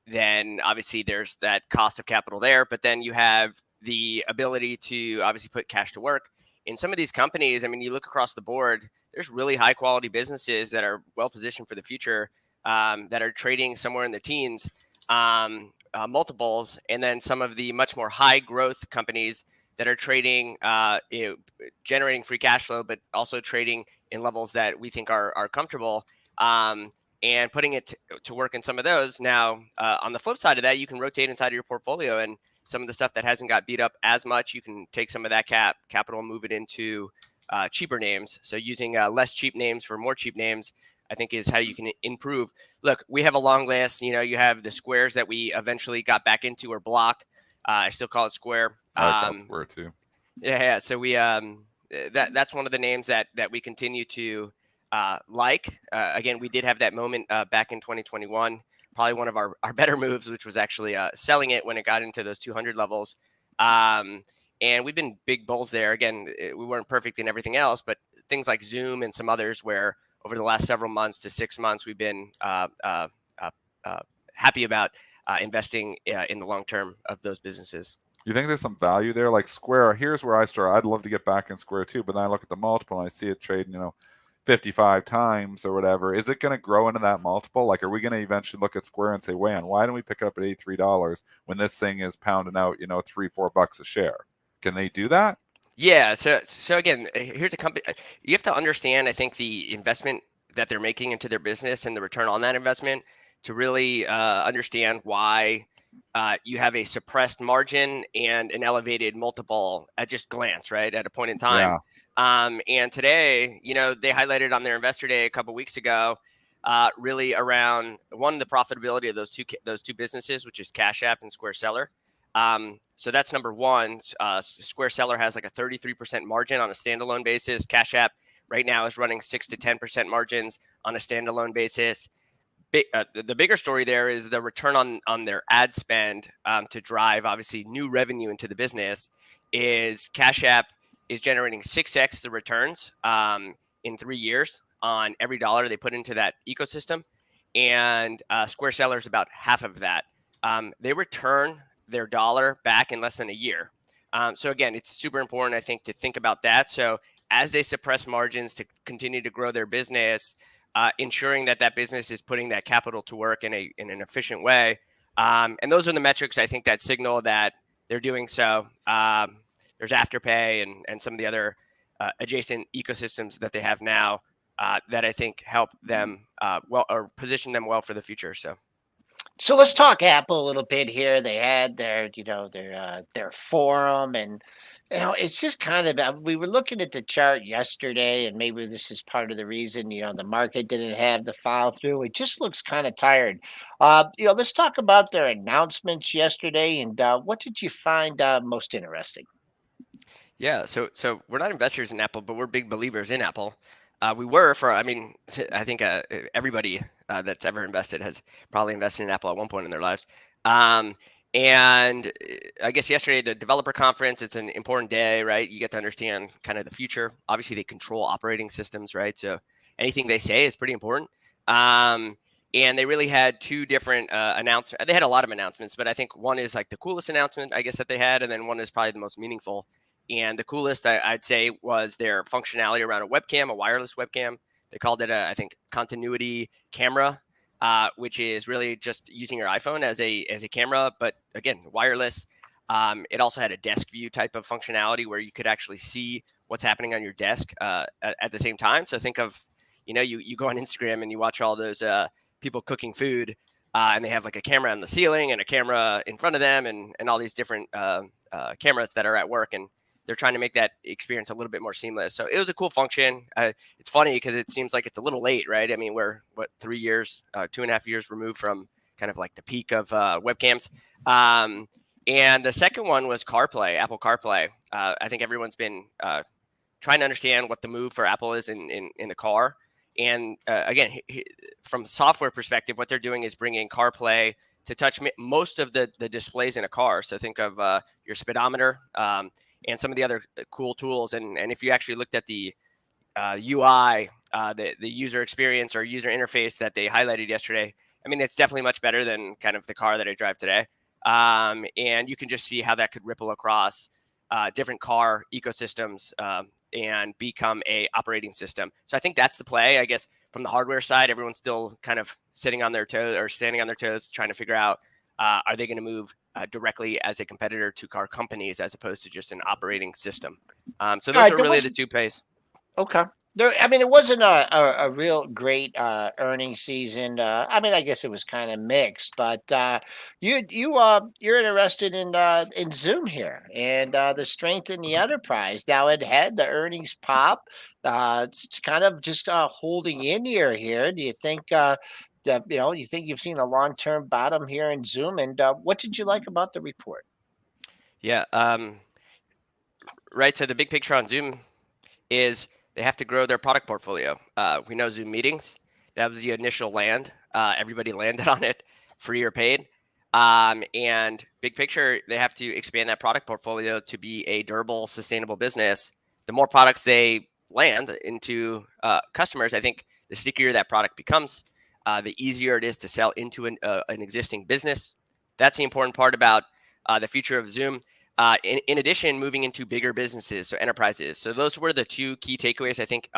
then obviously there's that cost of capital there. But then you have the ability to obviously put cash to work. In some of these companies, I mean, you look across the board, there's really high quality businesses that are well positioned for the future that are trading somewhere in the teens multiples. And then some of the much more high growth companies that are trading, generating free cash flow, but also trading in levels that we think are comfortable. And putting it to work in some of those. Now, on the flip side of that, you can rotate inside of your portfolio, and some of the stuff that hasn't got beat up as much, you can take some of that capital and move it into cheaper names. So using less cheap names for more cheap names, I think is how you can improve. Look, we have a long list. You have the Squares that we eventually got back into, or Block. I still call it Square. I call it Square too. Yeah. So we that's one of the names that we continue to again, we did have that moment back in 2021, probably one of our better moves, which was actually selling it when it got into those 200 levels. And we've been big bulls there. Again, we weren't perfect in everything else, but things like Zoom and some others where over the last several months to 6 months, we've been happy about investing in the long term of those businesses. You think there's some value there? Like Square, here's where I start. I'd love to get back in Square too, but then I look at the multiple and I see it trading, 55 times or whatever. Is it going to grow into that multiple? Like, are we going to eventually look at Square and say, man, why don't we pick it up at $83 when this thing is pounding out, $3-4 a share? Can they do that? Yeah. So again, here's a company. You have to understand, I think, the investment that they're making into their business and the return on that investment to really understand why you have a suppressed margin and an elevated multiple at just glance, right? At a point in time. Yeah. And today, they highlighted on their investor day a couple of weeks ago, really around the profitability of those two businesses, which is Cash App and Square Seller. So that's number one. Square Seller has like a 33% margin on a standalone basis. Cash App right now is running 6 to 10% margins on a standalone basis. The bigger story there is the return on their ad spend to drive obviously new revenue into the business. Is Cash App is generating 6x the returns in 3 years on every dollar they put into that ecosystem, and Square Seller is about half of that. They return their dollar back in less than a year. So again, it's super important, I think, to think about that. So as they suppress margins to continue to grow their business, ensuring that that business is putting that capital to work in an efficient way. And those are the metrics I think that signal that they're doing so. There's Afterpay and some of the other adjacent ecosystems that they have now that I think help them well or position them well for the future. So let's talk Apple a little bit here. They had their forum, and it's just kind of we were looking at the chart yesterday, and maybe this is part of the reason the market didn't have the follow through. It just looks kind of tired. Let's talk about their announcements yesterday, and what did you find most interesting? Yeah, so we're not investors in Apple, but we're big believers in Apple. We were for, I mean, I think everybody that's ever invested has probably invested in Apple at one point in their lives. And I guess yesterday, the developer conference, it's an important day, right? You get to understand kind of the future. Obviously, they control operating systems, right? So anything they say is pretty important. And they really had two different announcements. They had a lot of announcements, but I think one is like the coolest announcement, I guess, that they had. And then one is probably the most meaningful. And the coolest, I'd say, was their functionality around a webcam, a wireless webcam. They called it, I think, continuity camera, which is really just using your iPhone as a camera, but again, wireless. It also had a desk view type of functionality where you could actually see what's happening on your desk at the same time. So think of, you go on Instagram and you watch all those people cooking food, and they have like a camera on the ceiling and a camera in front of them and all these different cameras that are at work. And they're trying to make that experience a little bit more seamless. So it was a cool function. It's funny because it seems like it's a little late, right? I mean, we're 3 years, 2.5 years removed from kind of like the peak of webcams. And the second one was CarPlay, Apple CarPlay. I think everyone's been trying to understand what the move for Apple is in the car. And again, from a software perspective, what they're doing is bringing CarPlay to touch most of the displays in a car. So think of your speedometer, and some of the other cool tools. And if you actually looked at the UI, the user experience or user interface that they highlighted yesterday, I mean, it's definitely much better than kind of the car that I drive today. And you can just see how that could ripple across different car ecosystems and become a operating system. So I think that's the play. I guess from the hardware side, everyone's still kind of sitting on their toes or standing on their toes, trying to figure out, are they going to move directly as a competitor to car companies as opposed to just an operating system? So those are really the two plays. Okay. It wasn't a real great earnings season. I guess it was kind of mixed, but you're interested in Zoom here and the strength in the enterprise. Now it had the earnings pop. It's kind of just holding in here. Do you think you think you've seen a long-term bottom here in Zoom? And what did you like about the report? Yeah. Right. So the big picture on Zoom is they have to grow their product portfolio. We know Zoom Meetings. That was the initial land. Everybody landed on it, free or paid. And big picture, they have to expand that product portfolio to be a durable, sustainable business. The more products they land into customers, I think the stickier that product becomes, the easier it is to sell into an existing business. That's the important part about the future of Zoom. In addition, moving into bigger businesses, so enterprises. So those were the two key takeaways. I think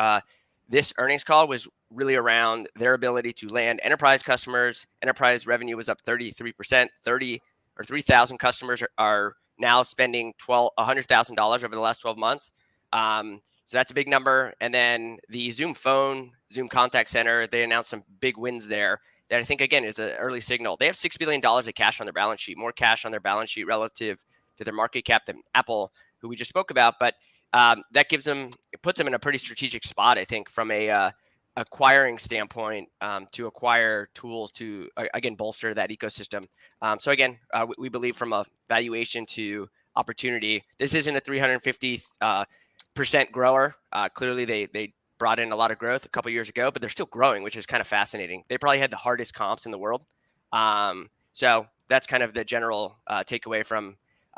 this earnings call was really around their ability to land enterprise customers. Enterprise revenue was up 33%. 3,000 customers are now spending $100,000 over the last 12 months. So that's a big number. And then the Zoom Phone, Zoom Contact Center, they announced some big wins there that I think, again, is an early signal. They have $6 billion of cash on their balance sheet, more cash on their balance sheet relative to their market cap than Apple, who we just spoke about. But that puts them in a pretty strategic spot, I think, from a acquiring standpoint, to acquire tools to, again, bolster that ecosystem. So again, we believe from a valuation to opportunity, this isn't a 350% grower. Clearly, they brought in a lot of growth a couple years ago, but they're still growing, which is kind of fascinating. They probably had the hardest comps in the world. So that's kind of the general takeaway from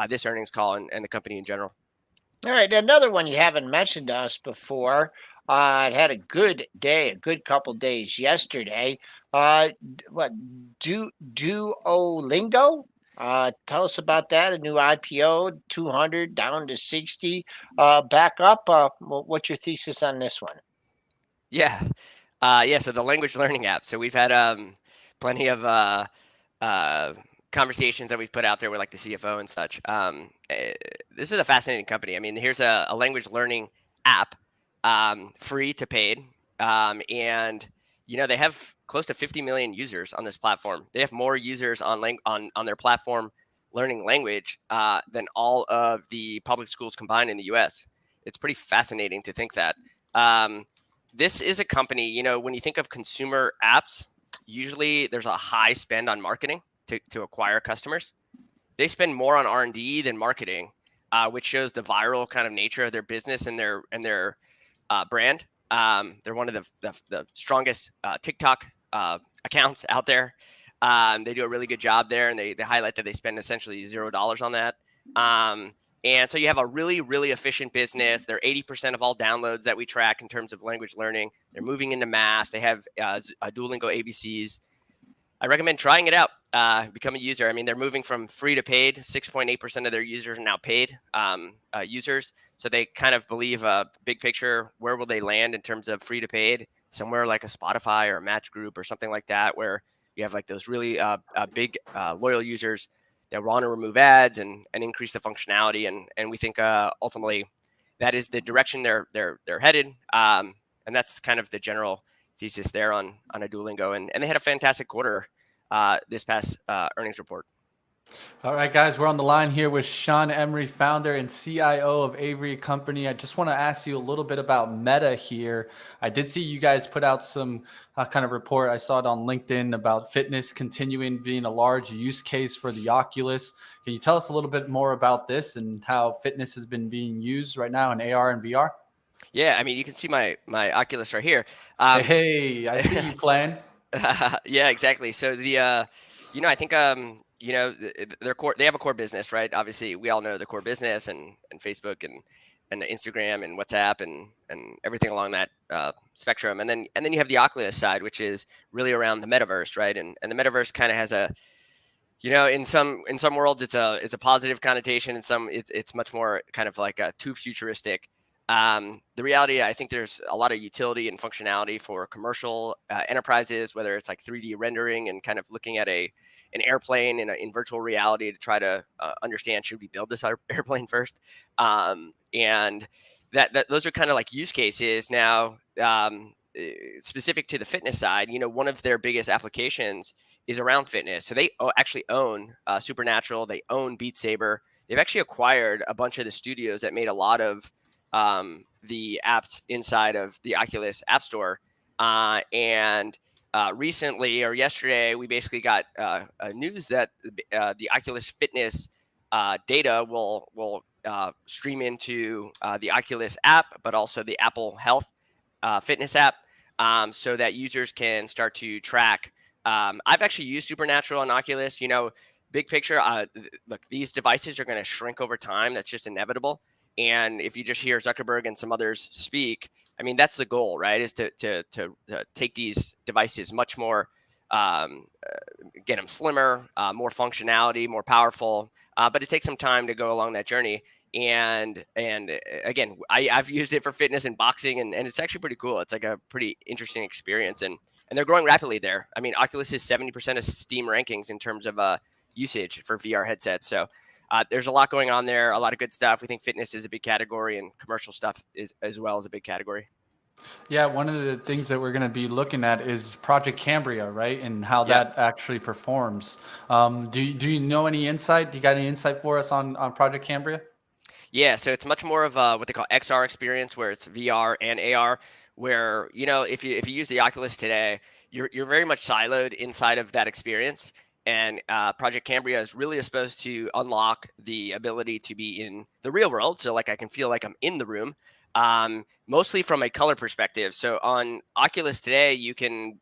this earnings call and the company in general. All right, another one you haven't mentioned to us before. It had a good day, a good couple days yesterday. Duolingo? Tell us about that. A new IPO, 200 down to 60, back up. What's your thesis on this one? Yeah. Yeah, so the language learning app. So we've had plenty of conversations that we've put out there with like the CFO and such. This is a fascinating company. I mean, here's a language learning app, free to paid, and they have close to 50 million users on this platform. They have more users on their platform learning language than all of the public schools combined in the U.S. It's pretty fascinating to think that. This is a company, when you think of consumer apps, usually there's a high spend on marketing to acquire customers. They spend more on R&D than marketing, which shows the viral kind of nature of their business and their brand. They're one of the strongest TikTok accounts out there. They do a really good job there, and they highlight that they spend essentially $0 on that. And so you have a really, really efficient business. They're 80% of all downloads that we track in terms of language learning. They're moving into math. They have Duolingo ABCs. I recommend trying it out. Become a user. I mean, they're moving from free to paid. 6.8% of their users are now paid users. So they kind of believe big picture, where will they land in terms of free to paid? Somewhere like a Spotify or a Match Group or something like that, where you have like those really big loyal users that want to remove ads and increase the functionality. And we think ultimately that is the direction they're headed. And that's kind of the general thesis there on a Duolingo. And they had a fantastic quarter this past earnings report. All right, guys, we're on the line here with Sean Emery, founder and CIO of Avery Company. I just want to ask you a little bit about Meta here. I did see you guys put out some kind of report. I saw it on LinkedIn about fitness continuing being a large use case for the Oculus. Can you tell us a little bit more about this and how fitness has been being used right now in AR and VR? Yeah, I mean, you can see my Oculus right here. Hey, I see you playing. Yeah, exactly. So I think their core, they have a core business, right? Obviously, we all know the core business and Facebook and Instagram and WhatsApp and everything along that spectrum. And then you have the Oculus side, which is really around the metaverse, right? And the metaverse kind of has a, in some worlds it's a positive connotation, in some it's much more kind of like too futuristic. The reality, I think there's a lot of utility and functionality for commercial enterprises, whether it's like 3D rendering and kind of looking at an airplane in virtual reality to try to understand, should we build this airplane first? And that those are kind of like use cases. Now, specific to the fitness side, one of their biggest applications is around fitness. So they actually own Supernatural. They own Beat Saber. They've actually acquired a bunch of the studios that made a lot of the apps inside of the Oculus App Store. And recently, or yesterday, we basically got news that the Oculus Fitness data will stream into the Oculus app, but also the Apple Health Fitness app, so that users can start to track. I've actually used Supernatural on Oculus. Big picture, look, these devices are going to shrink over time. That's just inevitable. And if you just hear Zuckerberg and some others speak, I mean, that's the goal, right? Is to take these devices much more, get them slimmer, more functionality, more powerful. But it takes some time to go along that journey. And again, I've used it for fitness and boxing, and it's actually pretty cool. It's like a pretty interesting experience, and they're growing rapidly there. I mean, Oculus is 70% of Steam rankings in terms of usage for VR headsets. So there's a lot going on there, a lot of good stuff. We think fitness is a big category, and commercial stuff is as well as a big category. Yeah, one of the things that we're going to be looking at is Project Cambria, right? And how that actually performs. Do you know any insight? Do you got any insight for us on Project Cambria? Yeah, so it's much more of what they call XR experience, where it's VR and AR, where, if you use the Oculus today, you're very much siloed inside of that experience. And Project Cambria is really supposed to unlock the ability to be in the real world. So like I can feel like I'm in the room, mostly from a color perspective. So on Oculus today, you can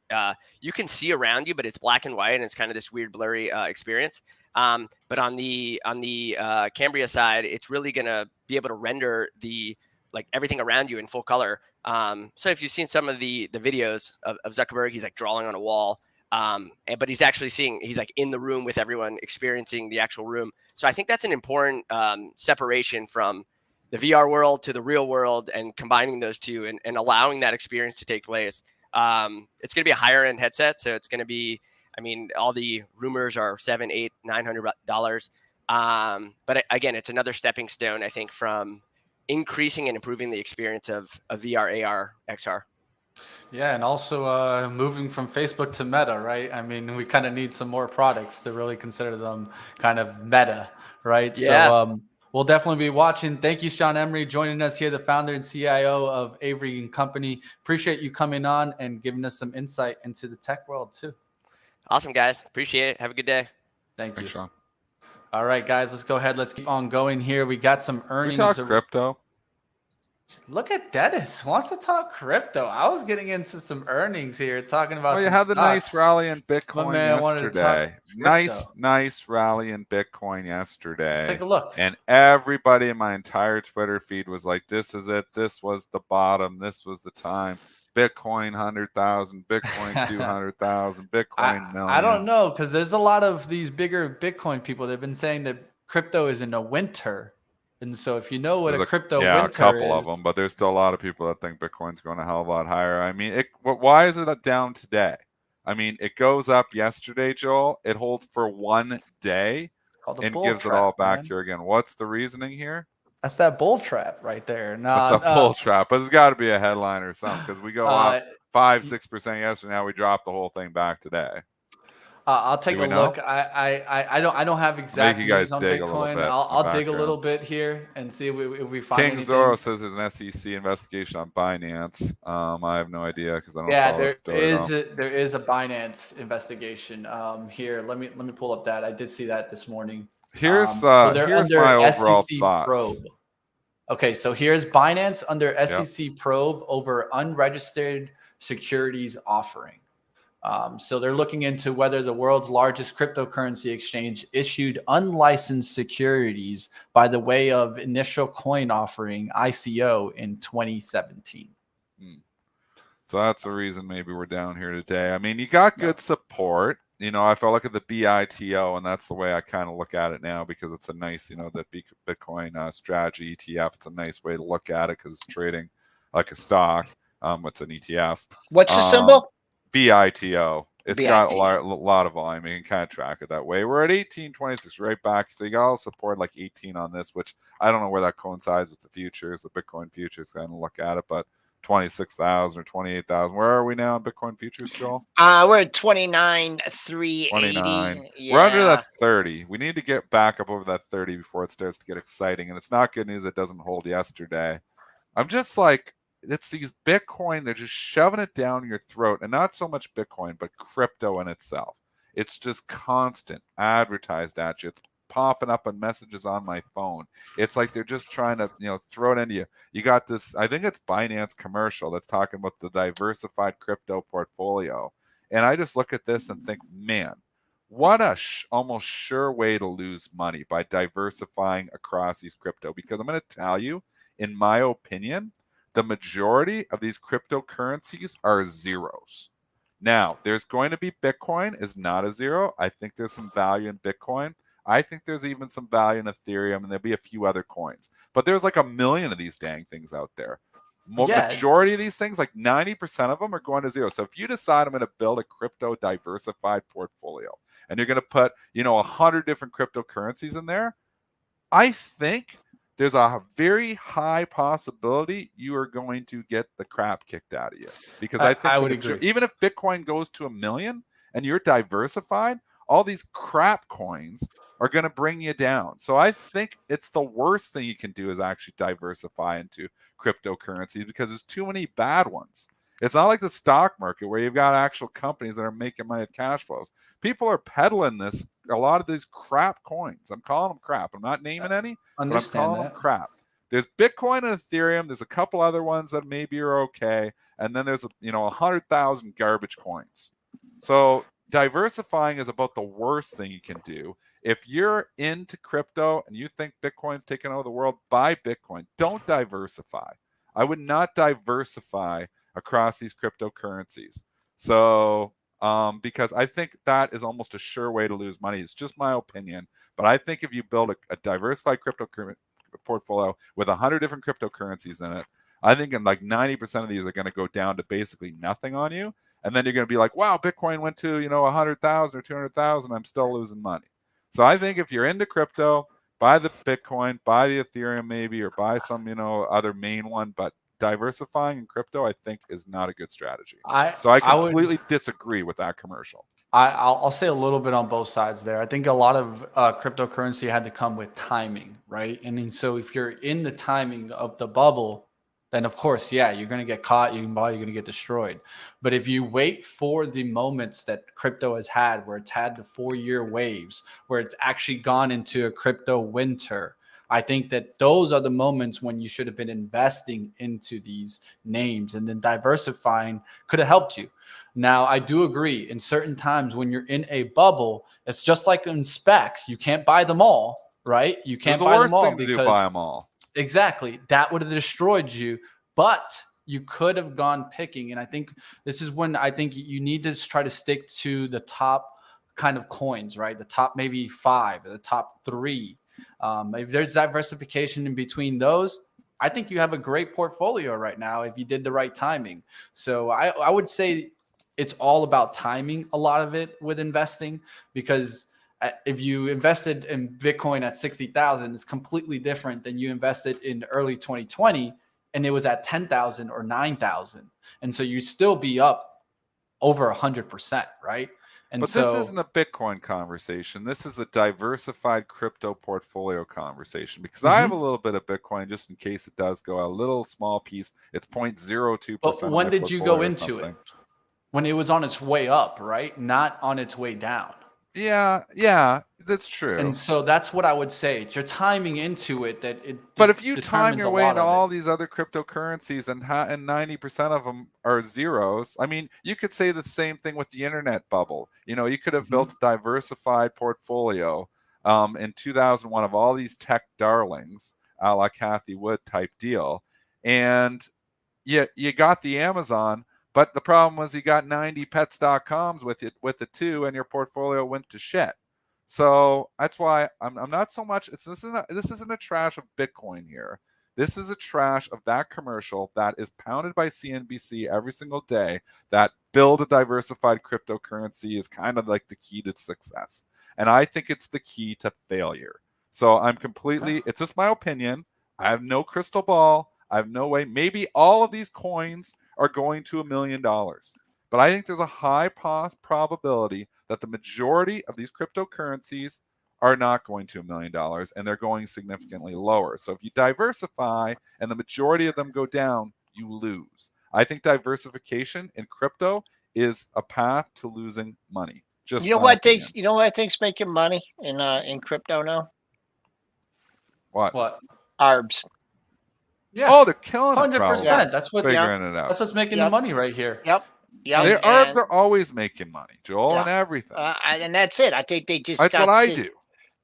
see around you, but it's black and white, and it's kind of this weird blurry experience. But on the Cambria side, it's really going to be able to render everything around you in full color. So if you've seen some of the videos of Zuckerberg, he's like drawing on a wall. But he's actually he's like in the room with everyone, experiencing the actual room. So I think that's an important separation from the VR world to the real world, and combining those two and allowing that experience to take place. It's going to be a higher end headset, so it's going to be. I mean, all the rumors are $700, $800, $900. But again, it's another stepping stone, I think, from increasing and improving the experience of VR, AR, XR. Yeah, and also moving from Facebook to Meta, right? I mean, we kind of need some more products to really consider them kind of meta, right? Yeah. So we'll definitely be watching. Thank you, Sean Emery, joining us here, the founder and CIO of Avery and Company. Appreciate you coming on and giving us some insight into the tech world too. Awesome, guys. Appreciate it. Have a good day. Thank you. Thanks, Sean. All right, guys, let's go ahead. Let's keep on going here. We got some We earnings. talk crypto. Look at Dennis wants to talk crypto. I was getting into some earnings here, talking about. Oh, you some had the nice stocks. rally in My Bitcoin man wanted to talk yesterday. crypto. Nice rally in Bitcoin yesterday. Let's take a look. And everybody in my entire Twitter feed was like, this is it. This was the bottom. This was the time. Bitcoin 100,000, Bitcoin 200,000, Bitcoin million. I don't know, because there's a lot of these bigger Bitcoin people. They've been saying that crypto is in a winter. And so if you know what There's a crypto yeah, winter a couple is, of them, but there's still a lot of people that think Bitcoin's going a hell of a lot higher. I mean, why is it down today? I mean, it goes up yesterday, Joel. It holds for 1 day called a and bull gives trap, it all back man. here again. What's the reasoning here? That's that bull trap right there. It's No, a bull trap, but it's got to be a headline or something because we go up 5-6% yesterday. Now we drop the whole thing back today. I'll take Do a we know? look. I don't have exact you guys news on dig a little Bitcoin. bit in I'll the dig a little background. bit here and see if we find King anything. Zoro says there's an SEC investigation on Binance. I have no idea because I don't Yeah, follow that story at all. there is a Binance investigation. Here, let me pull up that. I did see that this morning. Here's So they're here's under my overall SEC thoughts. probe. Okay, so here's Binance under SEC probe over unregistered securities offering. So they're looking into whether the world's largest cryptocurrency exchange issued unlicensed securities by the way of initial coin offering ICO in 2017. So that's the reason maybe we're down here today. I mean, you got good support. You know, if I look at the BITO, and that's the way I kind of look at it now because it's a nice, you know, the Bitcoin strategy ETF. It's a nice way to look at it because it's trading like a stock. It's an ETF. What's the symbol? BITO. It's got a BITO. lot of volume. You can kind of track it that way. We're at 1826, right back. So you got all support like 18 on this, which I don't know where that coincides with the futures, the Bitcoin futures. Kind of look at it, but 26,000 or 28,000. Where are we now in Bitcoin futures, Joel? We're at 29,380. 29. Yeah. We're under that 30. We need to get back up over that 30 before it starts to get exciting. And it's not good news it doesn't hold yesterday. I'm just like, it's these Bitcoin, they're just shoving it down your throat. And not so much Bitcoin, but crypto in itself. It's just constant advertised at you. It's popping up on messages on my phone. It's like they're just trying to, you know, throw it into you. You got this, I think it's Binance commercial that's talking about the diversified crypto portfolio. And I just look at this and think, man, what a almost sure way to lose money by diversifying across these crypto. Because I'm going to tell you, in my opinion, the majority of these cryptocurrencies are zeros. Now, there's going to be Bitcoin is not a zero. I think there's some value in Bitcoin. I think there's even some value in Ethereum, and there'll be a few other coins. But there's like 1 million of these dang things out there. Majority of these things, like 90% of them are going to zero. So if you decide I'm going to build a crypto diversified portfolio and you're going to put, you know, 100 different cryptocurrencies in there, I think there's a very high possibility you are going to get the crap kicked out of you. Because I think I would agree. Even if Bitcoin goes to 1 million and you're diversified, all these crap coins are going to bring you down. So I think it's the worst thing you can do is actually diversify into cryptocurrencies because there's too many bad ones. It's not like the stock market where you've got actual companies that are making money with cash flows. People are peddling this, a lot of these crap coins. I'm calling them crap. I'm not naming any, but I'm calling them crap. There's Bitcoin and Ethereum. There's a couple other ones that maybe are okay. And then there's, 100,000 garbage coins. So diversifying is about the worst thing you can do. If you're into crypto and you think Bitcoin's taking over the world, buy Bitcoin. Don't diversify. I would not diversify across these cryptocurrencies. So, because I think that is almost a sure way to lose money. It's just my opinion. But I think if you build a diversified crypto portfolio with 100 different cryptocurrencies in it, I think in like 90% of these are going to go down to basically nothing on you. And then you're going to be like, wow, Bitcoin went to, 100,000 or 200,000. I'm still losing money. So I think if you're into crypto, buy the Bitcoin, buy the Ethereum maybe, or buy some, other main one. But diversifying in crypto, I think, is not a good strategy. So I completely disagree with that commercial. I'll say a little bit on both sides there. I think a lot of cryptocurrency had to come with timing, right? And then, so if you're in the timing of the bubble, then of course, yeah, you're going to get caught. You can buy, you're going to get destroyed. But if you wait for the moments that crypto has had, where it's had the 4-year waves, where it's actually gone into a crypto winter, I think that those are the moments when you should have been investing into these names, and then diversifying could have helped you. Now, I do agree in certain times when you're in a bubble, it's just like in specs. You can't buy them all, right? You can't buy them all because buy them all. Exactly. That would have destroyed you, but you could have gone picking. And I think this is when I think you need to try to stick to the top kind of coins, right? The top maybe 5 or the top 3. If there's diversification in between those, I think you have a great portfolio right now if you did the right timing. So I would say it's all about timing, a lot of it with investing, because if you invested in Bitcoin at 60,000, it's completely different than you invested in early 2020 and it was at 10,000 or 9,000. And so you'd still be up over 100%, right? But this isn't a Bitcoin conversation. This is a diversified crypto portfolio conversation, because I have a little bit of Bitcoin just in case it does go a little small piece. It's 0.02%. But when did you go into it? When it was on its way up, right? Not on its way down. Yeah, that's true. And so that's what I would say. It's your timing into it that it. But if you time your way into all these other cryptocurrencies and 90% of them are zeros, I mean, you could say the same thing with the internet bubble. You could have built a diversified portfolio in 2001 of all these tech darlings, a la Cathie Wood type deal, and you got the Amazon. But the problem was you got 90 pets.coms with it too, and your portfolio went to shit. So that's why I'm not so much. This isn't a trash of Bitcoin here. This is a trash of that commercial that is pounded by CNBC every single day. That build a diversified cryptocurrency is kind of like the key to success, and I think it's the key to failure. So I'm completely. It's just my opinion. I have no crystal ball. I have no way. Maybe all of these coins are going to $1 million. But I think there's a high probability that the majority of these cryptocurrencies are not going to $1 million, and they're going significantly lower. So if you diversify and the majority of them go down, you lose. I think diversification in crypto is a path to losing money. Just you know what I think's making money in crypto now? What? ARBs. Yeah. Oh, they're killing it. 100%. That's what figuring it out. That's what's making the money right here. Yep. Their ARBs are always making money, Joel, and everything. And that's it. I think they just. That's what I do.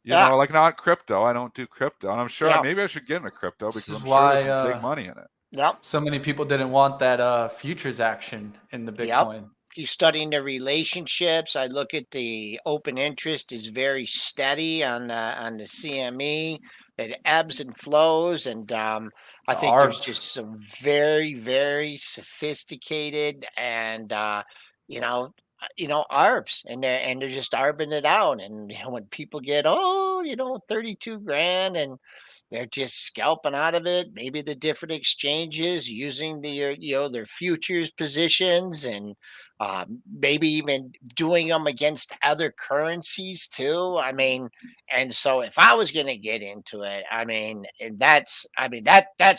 Like not crypto. I don't do crypto, and I'm sure maybe I should get into crypto because I'm sure there's some big money in it. Yep. So many people didn't want that futures action in the Bitcoin. Yep. You're studying the relationships. I look at the open interest is very steady on the CME. It ebbs and flows, and I think there's just some very, very sophisticated and ARBs, and they're just arbing it out. And when people get 32 grand, and they're just scalping out of it, maybe the different exchanges using their futures positions, and maybe even doing them against other currencies too. I mean, and so if I was going to get into it, that's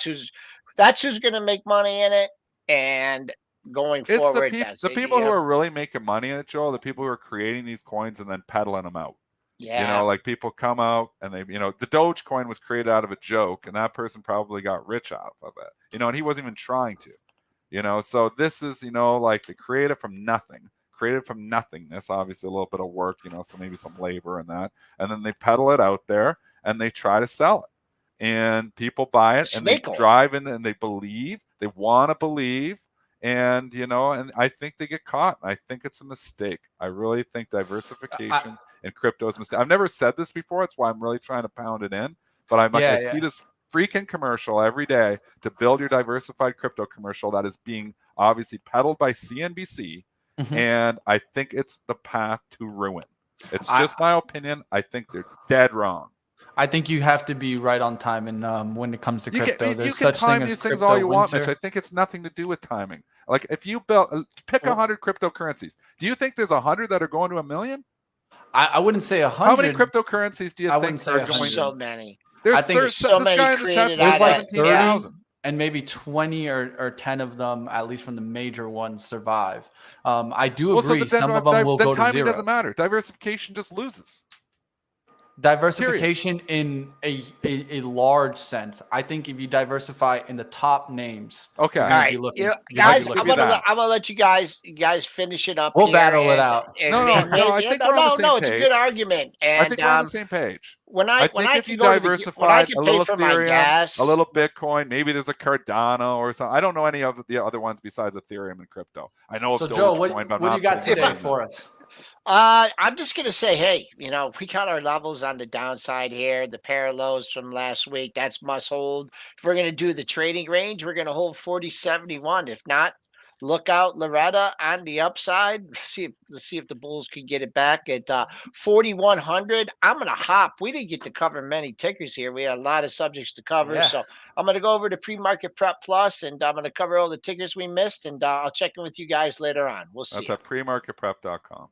who's going to make money in it. And going forward, the people who are really making money in it, Joel, the people who are creating these coins and then peddling them out. Yeah. Like people come out and they, the Dogecoin was created out of a joke, and that person probably got rich off of it, and he wasn't even trying to. So this is, like they created from nothing, created from nothingness, obviously a little bit of work, so maybe some labor and that, and then they peddle it out there and they try to sell it, and people buy it and they drive in and they believe, they want to believe, and, and I think they get caught. I think it's a mistake. I really think diversification in crypto is a mistake. I've never said this before. That's why I'm really trying to pound it in, but I see this freaking commercial every day to build your diversified crypto commercial that is being obviously peddled by CNBC. And I think it's the path to ruin. It's just my opinion. I think they're dead wrong. I think you have to be right on time, and when it comes to crypto, you can time these things all you want, Mitch. I think it's nothing to do with timing. Like if you pick 100 cryptocurrencies, do you think there's 100 that are going to 1 million? I wouldn't say 100. How many cryptocurrencies do you think are going? So many. There's so many created out like 17,000. And maybe 20 or 10 of them, at least from the major ones, survive. I do agree. Some of them will go to zero. Timing doesn't matter. Diversification just loses. Diversification in a large sense. I think if you diversify in the top names, okay. All right, guys, I'm gonna let you guys finish it up. We'll battle it out. No, I think we're on the same page. It's a good argument. And I think we're on the same page. I think if you diversify a little Ethereum, a little Bitcoin, maybe there's a Cardano or something. I don't know any of the other ones besides Ethereum and crypto. I know. So Joe, what do you got today for us? I'm just going to say, hey, we got our levels on the downside here. The parallels from last week, that's must hold. If we're going to do the trading range, we're going to hold 40.71. If not, look out Loretta on the upside. Let's see if the Bulls can get it back at 4,100. I'm going to hop. We didn't get to cover many tickers here. We had a lot of subjects to cover. Yeah. So I'm going to go over to Pre-Market Prep Plus, and I'm going to cover all the tickers we missed, and I'll check in with you guys later on. We'll see. That's at premarketprep.com.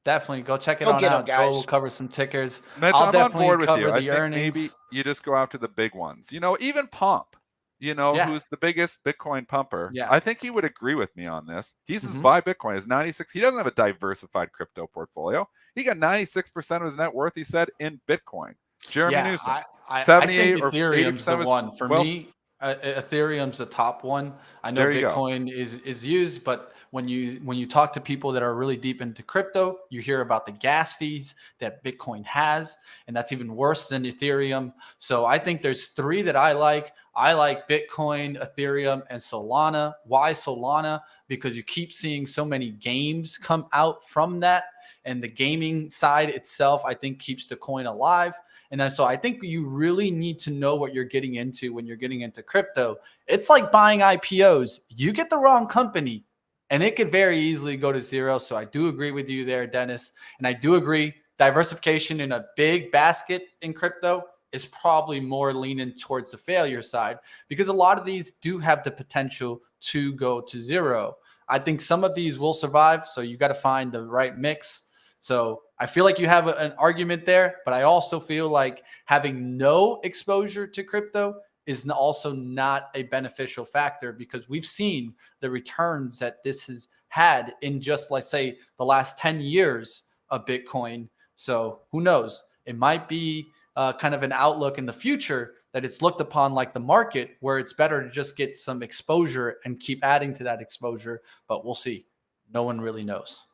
Definitely go check it out. Joe will cover some tickers. Mitch, I'm on board with you. I think maybe you just go after the big ones. Even Pump, who's the biggest Bitcoin pumper. Yeah. I think he would agree with me on this. He says buy Bitcoin. His 96. He doesn't have a diversified crypto portfolio. He got 96% of his net worth, he said, in Bitcoin. Jeremy Newsom. 78 or Ethereum's the one for me. Ethereum's the top one. I know Bitcoin is used, but when you talk to people that are really deep into crypto, you hear about the gas fees that Bitcoin has, and that's even worse than Ethereum. So I think there's three that I like. I like Bitcoin, Ethereum, and Solana. Why Solana? Because you keep seeing so many games come out from that, and the gaming side itself, I think, keeps the coin alive. And so I think you really need to know what you're getting into when you're getting into crypto. It's like buying IPOs. You get the wrong company, and it could very easily go to zero. So I do agree with you there, Dennis. And I do agree diversification in a big basket in crypto is probably more leaning towards the failure side, because a lot of these do have the potential to go to zero. I think some of these will survive. So you got to find the right mix. So I feel like you have an argument there, but I also feel like having no exposure to crypto is also not a beneficial factor, because we've seen the returns that this has had in just, let's say, the last 10 years of Bitcoin. So who knows? It might be kind of an outlook in the future that it's looked upon like the market, where it's better to just get some exposure and keep adding to that exposure, but we'll see. No one really knows.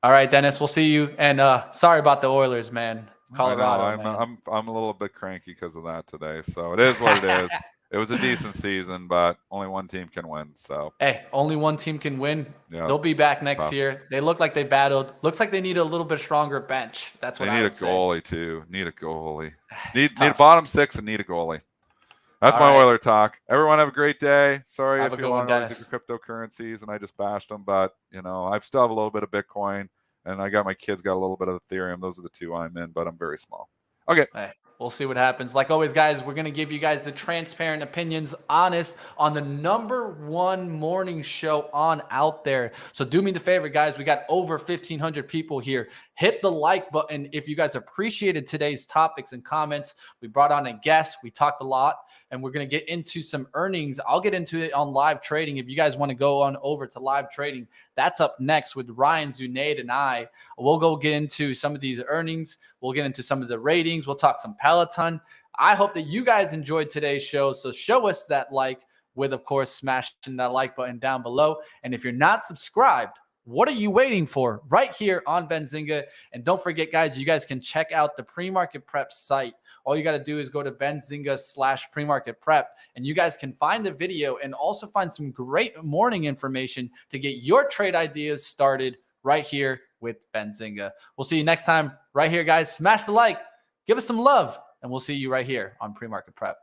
All right, Dennis, we'll see you. And sorry about the Oilers, man. Colorado. I'm a little bit cranky because of that today. So it is what it is. It was a decent season, but only one team can win. So hey, only one team can win. Yeah. They'll be back next year. They look like they battled. Looks like they need a little bit stronger bench. That's what I would say. They need a goalie too. Need a goalie. Need a bottom six and need a goalie. That's my Oiler talk. Everyone have a great day. Sorry if you want to use cryptocurrencies and I just bashed them, but I still have a little bit of Bitcoin, and I got my kids got a little bit of Ethereum. Those are the two I'm in, but I'm very small. Okay. Hey, we'll see what happens. Like always, guys, we're going to give you guys the transparent opinions, honest, on the #1 morning show on out there. So do me the favor, guys. We got over 1,500 people here. Hit the like button if you guys appreciated today's topics and comments. We brought on a guest. We talked a lot, and we're going to get into some earnings. I'll get into it on live trading. If you guys want to go on over to live trading, that's up next with Ryan Zunaid and I. We'll go get into some of these earnings. We'll get into some of the ratings. We'll talk some Peloton. I hope that you guys enjoyed today's show. So show us that like with, of course, smashing that like button down below. And if you're not subscribed, what are you waiting for? Right here on Benzinga. And don't forget, guys, you guys can check out the Pre-Market Prep site. All you got to do is go to benzinga/premarketprep, and you guys can find the video and also find some great morning information to get your trade ideas started right here with Benzinga. We'll see you next time right here, guys. Smash the like. Give us some love. and we'll see you right here on Pre-Market Prep.